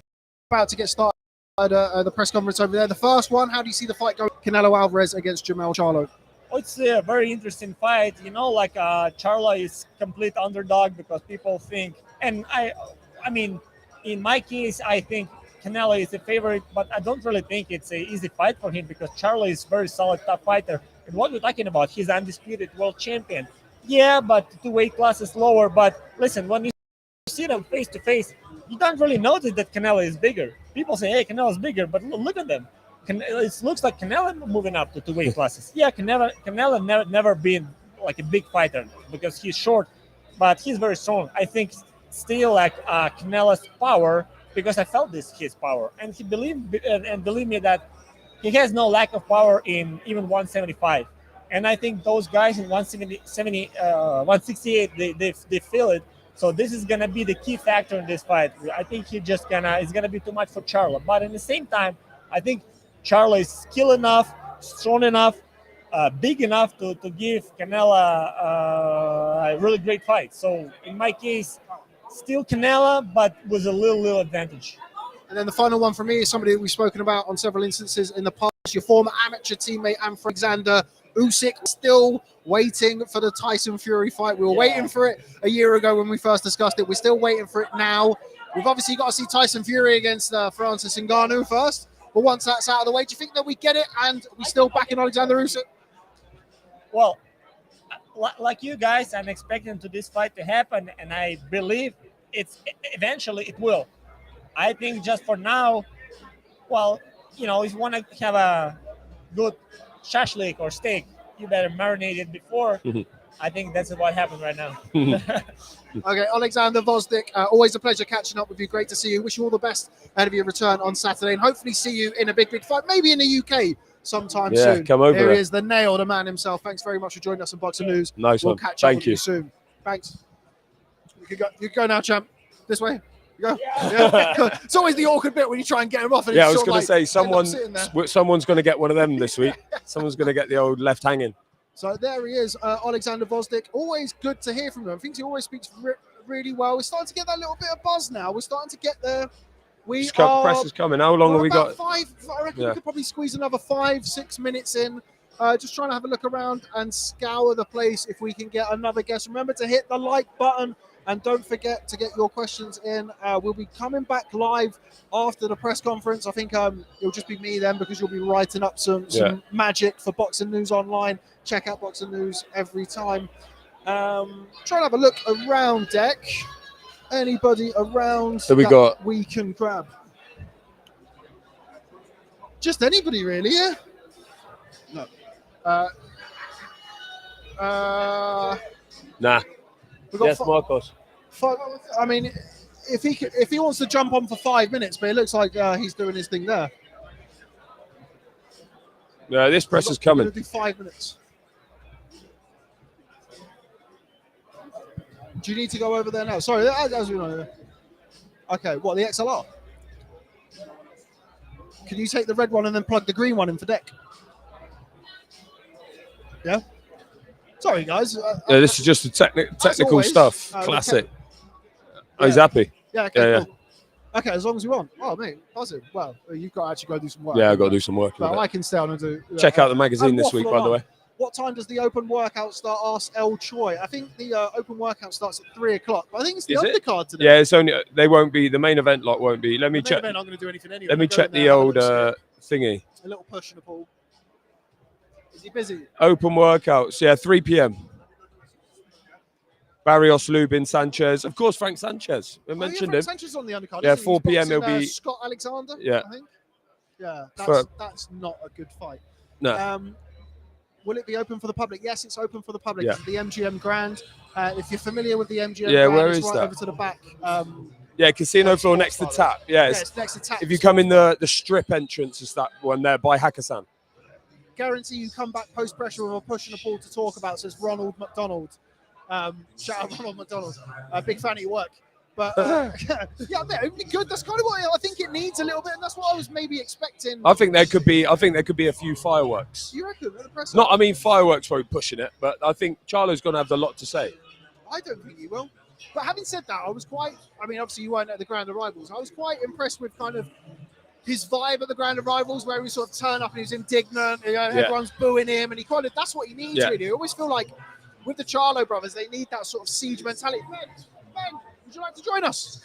about to get started. The press conference over there. The first one, how do you see the fight going? Canelo Alvarez against Charlo. Oh, it's a very interesting fight. Charlo is complete underdog because people think, and I mean, in my case, I think Canelo is the favorite, but I don't really think it's an easy fight for him because Charlo is very solid top fighter. And what we're talking about, he's undisputed world champion. Yeah, but 2 weight classes lower. But listen, when you see them face to face, you don't really notice that Canelo is bigger. People say, hey, Canelo is bigger, but look at them. It looks like Canelo moving up to 2 weight classes. Yeah, Canelo never been like a big fighter because he's short, but he's very strong. I think still like Canelo's power, because I felt his power, and believe me that he has no lack of power in even 175. And I think those guys in 168 they feel it. So this is gonna be the key factor in this fight. I think it's gonna be too much for Charlo, but at the same time, I think Charlo is skilled enough, strong enough, big enough to give Canelo a really great fight. So in my case, still Canelo, but with a little advantage. And then the final one for me is somebody that we've spoken about on several instances in the past. Your former amateur teammate, Oleksandr Gvozdyk, still waiting for the Tyson Fury fight. We were waiting for it a year ago when we first discussed it. We're still waiting for it now. We've obviously got to see Tyson Fury against Francis Ngannou first. But once that's out of the way, do you think that we get it and we still back in Oleksandr Gvozdyk? Well, like you guys, I'm expecting this fight to happen, and I believe eventually it will. I think just for now, well, if you want to have a good shashlik or steak, you better marinate it before. I think that's what happened right now. Okay, Oleksandr Gvozdyk, always a pleasure catching up with you. Great to see you. Wish you all the best ahead of your return on Saturday, and hopefully see you in a big fight, maybe in the UK sometime soon. Come over. Here he is, the nail, the man himself. Thanks very much for joining us on Boxing News. Nice we'll one. catch up Thank with you. you soon. Thanks. You can go now, champ. This way. You go. Yeah. It's always the awkward bit when you try and get him off. And I was going to say, someone's going to get one of them this week. Yeah. Someone's going to get the old left hanging. So there he is, Oleksandr Gvozdyk. Always good to hear from him. I think he always speaks really well. We're starting to get that little bit of buzz now. We're starting to get there. Press is coming. How long have we got? I reckon we could probably squeeze another 5-6 minutes in. Just trying to have a look around and scour the place if we can get another guest. Remember to hit the like button and don't forget to get your questions in. We'll be coming back live after the press conference. I think it'll just be me then, because you'll be writing up some magic for Boxing News Online. Check out Boxing News every time. Trying to have a look around deck. Anybody around we can grab? Just anybody, really, yeah? No. Nah. Yes, Marcos. I mean, if he wants to jump on for 5 minutes, but it looks like he's doing his thing there. No, this press is coming. We're going to do 5 minutes. Do you need to go over there now? Sorry, as we know. Okay, what, the XLR? Can you take the red one and then plug the green one in for deck? Yeah? Sorry, guys. This is just the technical stuff. Classic. He's happy. Yeah, okay, cool. Okay, as long as you want. Oh, mate, positive. Well, you've got to actually go do some work. Yeah, I've got to do some work. Well, I can stay on and do... Check out the magazine this week, by the way. What time does the open workout start? Ask El Choi. I think the open workout starts at 3 o'clock. I think it's the undercard today. Yeah, it's only they won't be the main event lot won't be. Let me check. I'm going to do anything anyway. Let me check the old thingy. A little push in the pool. Is he busy? Open workouts. Yeah, 3 p.m. Barrios, Lubin, Sanchez. Of course, Frank Sanchez. We mentioned him. Sanchez on the undercard. Yeah, 4 p.m. He'll be. Scott Alexander. Yeah. I think. Yeah, that's not a good fight. No. Will it be open for the public? Yes, it's open for the public. Yeah. It's the MGM Grand. If you're familiar with the MGM Grand, where is right that? Over to the back. Casino floor next to Tap. Yeah, it's next to Tap. If you come in the strip entrance, it's that one there by Hakkasan. Guarantee you come back post pressure with a push and a pull to talk about, says Ronald McDonald. Shout out Ronald McDonald. Big fan of your work. But yeah, it'd be good. That's kind of what I think it needs a little bit, and that's what I was maybe expecting. I think there could be a few fireworks. You reckon at the press? Not, I mean, fireworks probably pushing it, but I think Charlo's going to have a lot to say. I don't think he will. But having said that, I was quite. I mean, obviously you weren't at the Grand Arrivals. I was quite impressed with kind of his vibe at the Grand Arrivals, where he sort of turned up and he was indignant. You know, everyone's booing him, and he kind of that's what he needs really. I always feel like with the Charlo brothers, they need that sort of siege mentality. Ben, would you like to join us?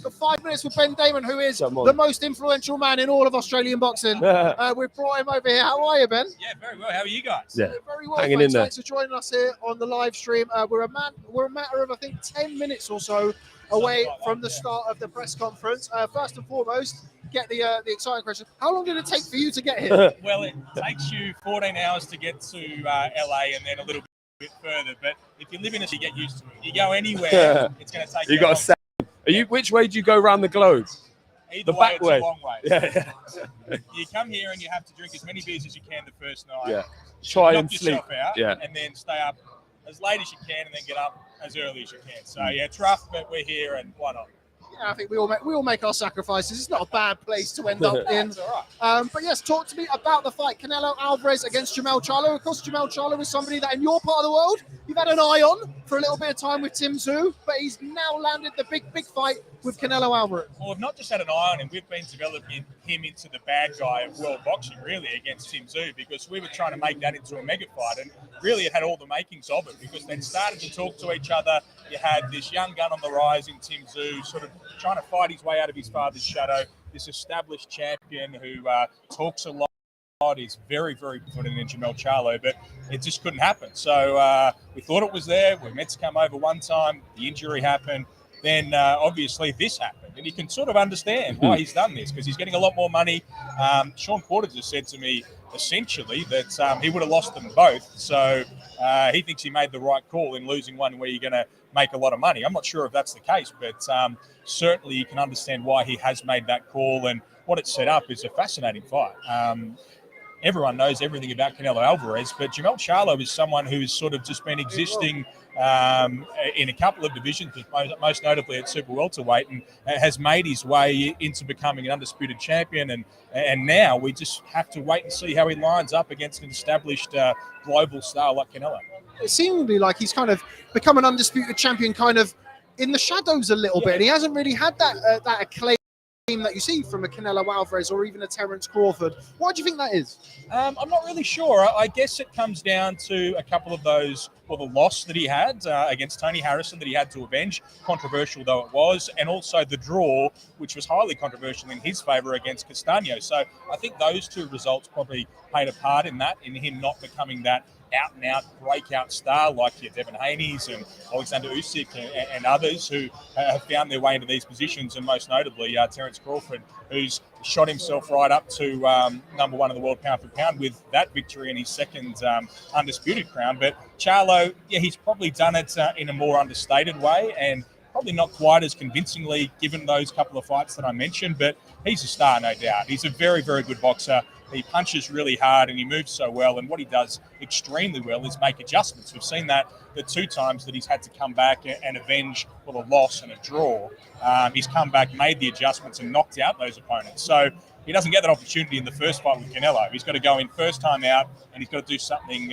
For 5 minutes with Ben Damon, who is the most influential man in all of Australian boxing. We've brought him over here. How are you, Ben? Yeah, very well. How are you guys? Yeah, very well. Hanging in there. Thanks for joining us here on the live stream. We're a matter of I think 10 minutes or so away from the start of the press conference. First and foremost, get the exciting question. How long did it take for you to get here? Well, it takes you 14 hours to get to LA and then a little bit further. But if you live in it, you get used to it. You go anywhere, it's going to take you. You got to. Which way do you go around the globe? Either the way, back it's way. a long way. Yeah. You come here and you have to drink as many beers as you can the first night. Yeah. Try knock and sleep. yourself out, Yeah. And then stay up as late as you can and then get up as early as you can. So yeah, it's rough, but we're here and why not? Yeah, I think we all make our sacrifices. It's not a bad place to end up in. That's all right. But yes, talk to me about the fight. Canelo Alvarez against Jermell Charlo. Of course, Jermell Charlo is somebody that in your part of the world, you've had an eye on for a little bit of time with Tim Tszyu, but he's now landed the big fight with Canelo Alvarez. Well, we've not just had an eye on him, we've been developing him into the bad guy of world boxing, really, against Tim Tszyu, because we were trying to make that into a mega fight, and really it had all the makings of it, because they'd started to talk to each other. You had this young gun on the rise in Tim Tszyu, sort of trying to fight his way out of his father's shadow, this established champion who talks a lot. Is very, very confident in Jermell Charlo, but it just couldn't happen. So we thought it was there. We were meant to come over one time. The injury happened. Then obviously this happened. And you can sort of understand why he's done this, because he's getting a lot more money. Sean Porter just said to me, essentially, that he would have lost them both. So he thinks he made the right call in losing one where you're going to make a lot of money. I'm not sure if that's the case, but certainly you can understand why he has made that call. And what it's set up is a fascinating fight. Everyone knows everything about Canelo Alvarez, but Jermell Charlo is someone who's sort of just been existing in a couple of divisions, most notably at super welterweight, and has made his way into becoming an undisputed champion. And now we just have to wait and see how he lines up against an established global star like Canelo. It seemingly like he's kind of become an undisputed champion kind of in the shadows a little bit. And he hasn't really had that acclaim that you see from a Canelo Alvarez or even a Terence Crawford. Why do you think that is? I'm not really sure. I guess it comes down to a couple of those, well, the loss that he had against Tony Harrison that he had to avenge, controversial though it was, and also the draw, which was highly controversial in his favour against Castaño. So I think those two results probably played a part in that, in him not becoming that out-and-out breakout star like your Devin Haney's and Oleksandr Usyk and others who have found their way into these positions, and most notably Terence Crawford, who's shot himself right up to number one in the world pound for pound with that victory in his second undisputed crown. But Charlo, yeah, he's probably done it in a more understated way and probably not quite as convincingly given those couple of fights that I mentioned, but he's a star, no doubt. He's a very, very good boxer. He punches really hard and he moves so well. And what he does extremely well is make adjustments. We've seen that the two times that he's had to come back and avenge a loss and a draw. He's come back, made the adjustments and knocked out those opponents. So he doesn't get that opportunity in the first fight with Canelo. He's got to go in first time out and he's got to do something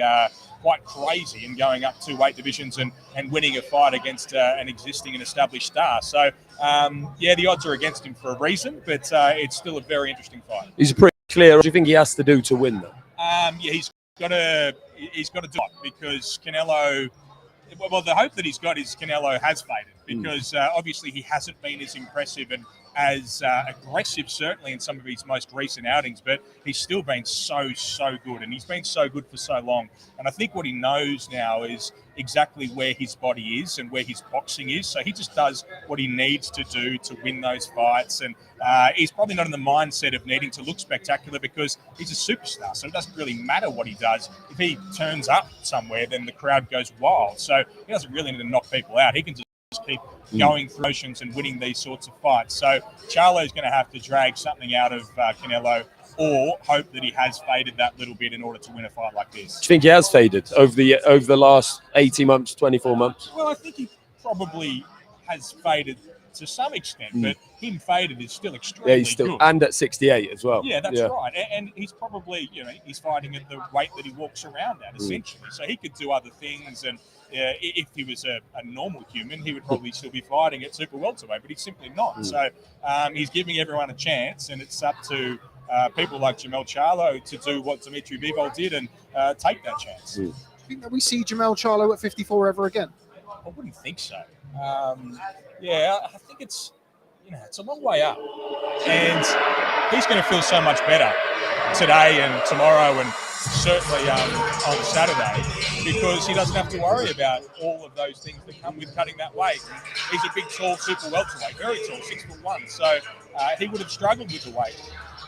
quite crazy in going up 2 weight divisions and winning a fight against an existing and established star. So, yeah, the odds are against him for a reason, but it's still a very interesting fight. He's pretty clear. What do you think he has to do to win, though? Yeah, he's got to do it because Canelo. Well, the hope that he's got is Canelo has faded because obviously he hasn't been as impressive and as aggressive, certainly in some of his most recent outings, but he's still been so good, and he's been so good for so long. And I think what he knows now is exactly where his body is and where his boxing is. So he just does what he needs to do to win those fights. And he's probably not in the mindset of needing to look spectacular because he's a superstar. So it doesn't really matter what he does. If he turns up somewhere, then the crowd goes wild. So he doesn't really need to knock people out. He can just keep going through motions and winning these sorts of fights. So Charlo's going to have to drag something out of Canelo or hope that he has faded that little bit in order to win a fight like this. Do you think he has faded over the last 18 months, 24 months? Well, I think he probably has faded to some extent, but him faded is still extremely good. And at 68 as well. Yeah, that's right. And he's probably, he's fighting at the weight that he walks around at, essentially. So he could do other things, and if he was a normal human, he would probably still be fighting at super welterweight, but he's simply not. So he's giving everyone a chance, and it's up to people like Jamel Charlo to do what Dimitri Bivol did and take that chance. Do you think that we see Jamel Charlo at 54 ever again? I wouldn't think so. I think it's a long way up, and he's going to feel so much better today and tomorrow, and certainly on Saturday, because he doesn't have to worry about all of those things that come with cutting that weight. He's a big, tall super welterweight, very tall, 6'1", so he would have struggled with the weight.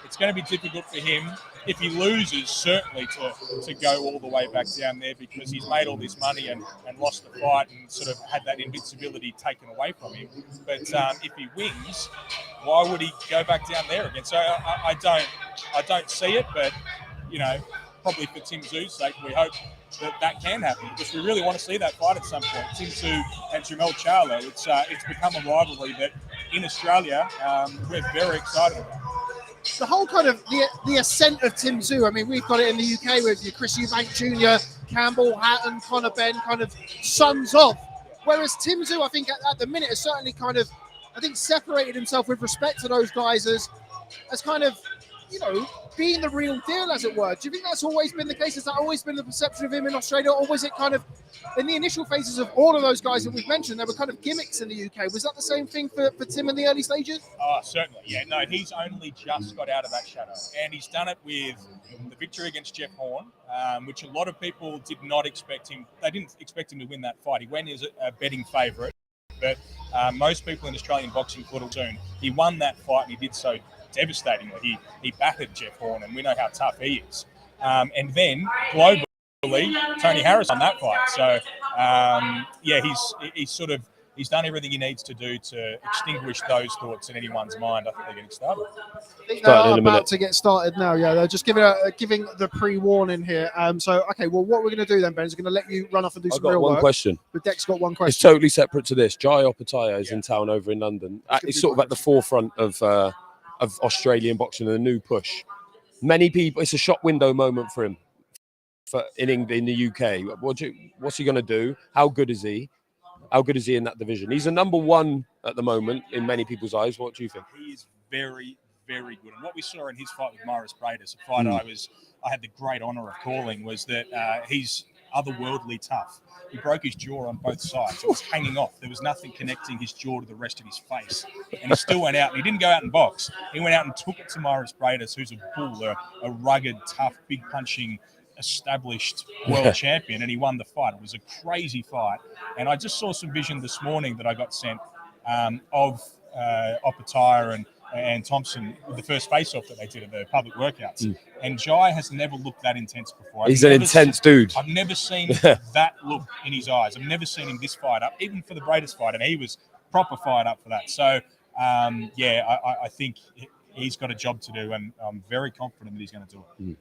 It's going to be difficult for him if he loses, certainly to go all the way back down there, because he's made all this money and lost the fight and sort of had that invincibility taken away from him. But if he wins, why would he go back down there again? So I don't see it, but probably for Tim Tszю's sake, we hope that can happen, because we really want to see that fight at some point. Tim Tszyu and Jamel Charlo, it's become a rivalry that in Australia we're very excited about. The whole kind of the ascent of Tim Tszyu. I mean, we've got it in the UK with your Chris Eubank Jr., Campbell, Hatton, Conor Benn, kind of sons of. Whereas Tim Tszyu, I think at the minute, has certainly kind of, separated himself with respect to those guys as kind of, being the real deal, as it were. Do you think that's always been the case? Has that always been the perception of him in Australia? Or was it kind of, in the initial phases of all of those guys that we've mentioned, there were kind of gimmicks in the UK. Was that the same thing for Tim in the early stages? Oh, certainly. Yeah, no, he's only just got out of that shadow. And he's done it with the victory against Jeff Horn, which a lot of people did not expect him. They didn't expect him to win that fight. He went as a betting favourite. But most people in Australian boxing thought it soon. He won that fight, and he did so devastatingly. He battered Jeff Horn, and we know how tough he is. And then globally, Tony Harris on that fight. So he's done everything he needs to do to extinguish those thoughts in anyone's mind. I think they're getting started. I think they are about to get started now. Yeah, they're just giving the pre-warning here. Okay, well, what we're going to do then, Ben, is going to let you run off and do some real work. I've got one question. But Deck's got one question. It's totally separate to this. Jai Opataya is in town over in London. He's sort of at the forefront of Australian boxing and a new push. Many people, it's a shop window moment for him in England, in the UK. What's he going to do? How good is he? How good is he in that division? He's a number one at the moment in many people's eyes. What do you think? He is very, very good. And what we saw in his fight with Morris Bradis, a fight I had the great honour of calling, was that he's otherworldly tough. He broke his jaw on both sides. It was hanging off. There was nothing connecting his jaw to the rest of his face. And he still went out. And he didn't go out and box. He went out and took it to Morris Bradis, who's a bull, a rugged, tough, big punching, established world champion, and he won the fight. It was a crazy fight. And I just saw some vision this morning that I got sent of Opataya and Thompson with the first face-off that they did at the public workouts. And Jai has never looked that intense before. He's an intense dude. I've never seen that look in his eyes. I've never seen him this fired up, even for the Bradis fight, and he was proper fired up for that. So, I think he's got a job to do, and I'm very confident that he's going to do it.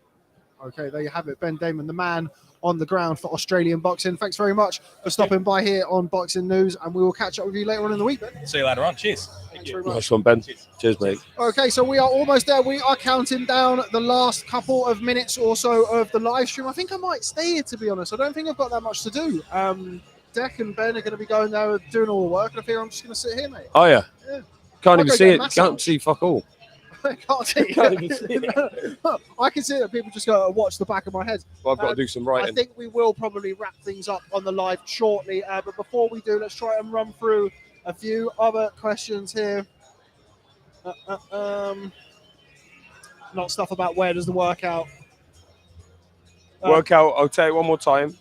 Okay, there you have it. Ben Damon, the man on the ground for Australian boxing. Thanks very much for stopping by here on Boxing News, and we will catch up with you later on in the week, Ben. See you later on. Cheers. Thanks very much. Nice one, Ben. Cheers, mate. Okay, so we are almost there. We are counting down the last couple of minutes or so of the live stream. I think I might stay here, to be honest. I don't think I've got that much to do. Deck and Ben are going to be going there doing all the work, and I feel I'm just going to sit here, mate. Oh, yeah. Can't even see it. Can't see fuck all. I can't see it. I can see it. People just go watch the back of my head. Well, I've got to do some writing. I think we will probably wrap things up on the live shortly. But before we do, let's try and run through a few other questions here. Not stuff about where does the workout. Workout, I'll tell you one more time.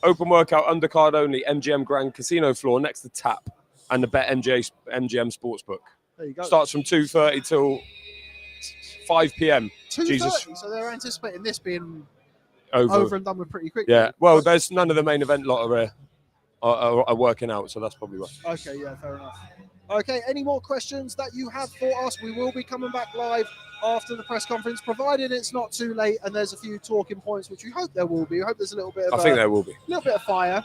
Open workout, undercard only, MGM Grand Casino floor next to TAP and the Bet MGM Sportsbook. There you go. Starts from 2:30 till 5 p.m. 2:30. So they're anticipating this being over and done with pretty quickly. Yeah. Well, there's none of the main event lot are are working out, so that's probably why. Okay, yeah, fair enough. Okay, any more questions that you have for us? We will be coming back live after the press conference, provided it's not too late and there's a few talking points, which we hope there will be. I hope there's a little bit of I think there will be. a little bit of fire.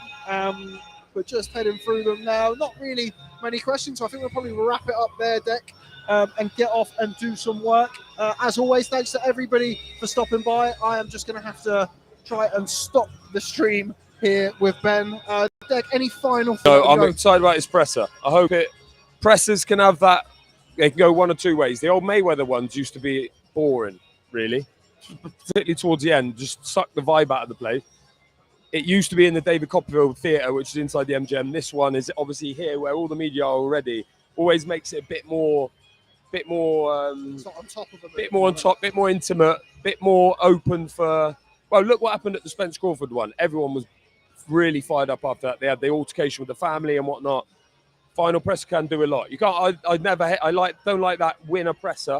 But just heading through them now. Not really many questions, so I think we'll probably wrap it up there, Dec, and get off and do some work. As always, thanks to everybody for stopping by. I am just going to have to try and stop the stream here with Ben. Dec, any final thoughts? No, I'm excited about his presser. I hope pressers can have that. They can go one or two ways. The old Mayweather ones used to be boring, really, particularly towards the end. Just suck the vibe out of the place. It used to be in the David Copperfield Theatre, which is inside the MGM. This one is obviously here, where all the media are already. Always makes it a bit more. It's not on top of a bit more on top, bit more intimate, bit more open for. Well, look what happened at the Spence Crawford one. Everyone was really fired up after that. They had the altercation with the family and whatnot. Final presser can do a lot. You can't. Don't like that winner presser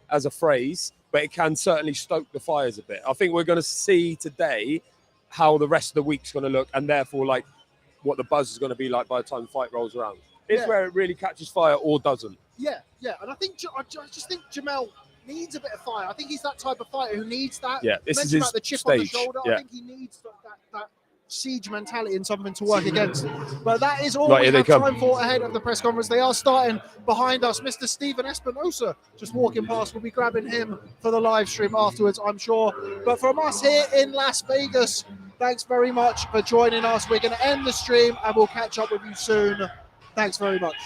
as a phrase, but it can certainly stoke the fires a bit. I think we're going to see today how the rest of the week's going to look, and therefore like what the buzz is going to be like by the time the fight rolls around. It's where it really catches fire or doesn't. Yeah, and I just think Jamel needs a bit of fire. I think he's that type of fighter who needs that. Yeah, this is his about the chip stage. on the shoulder. Yeah. I think he needs that siege mentality and something to work against. But that is all Right, we here they have come. time for ahead of the press conference. They are starting behind us. Mr. Stephen Espinosa just walking past. We'll be grabbing him for the live stream afterwards, I'm sure. But from us here in Las Vegas, thanks very much for joining us. We're going to end the stream and we'll catch up with you soon. Thanks very much.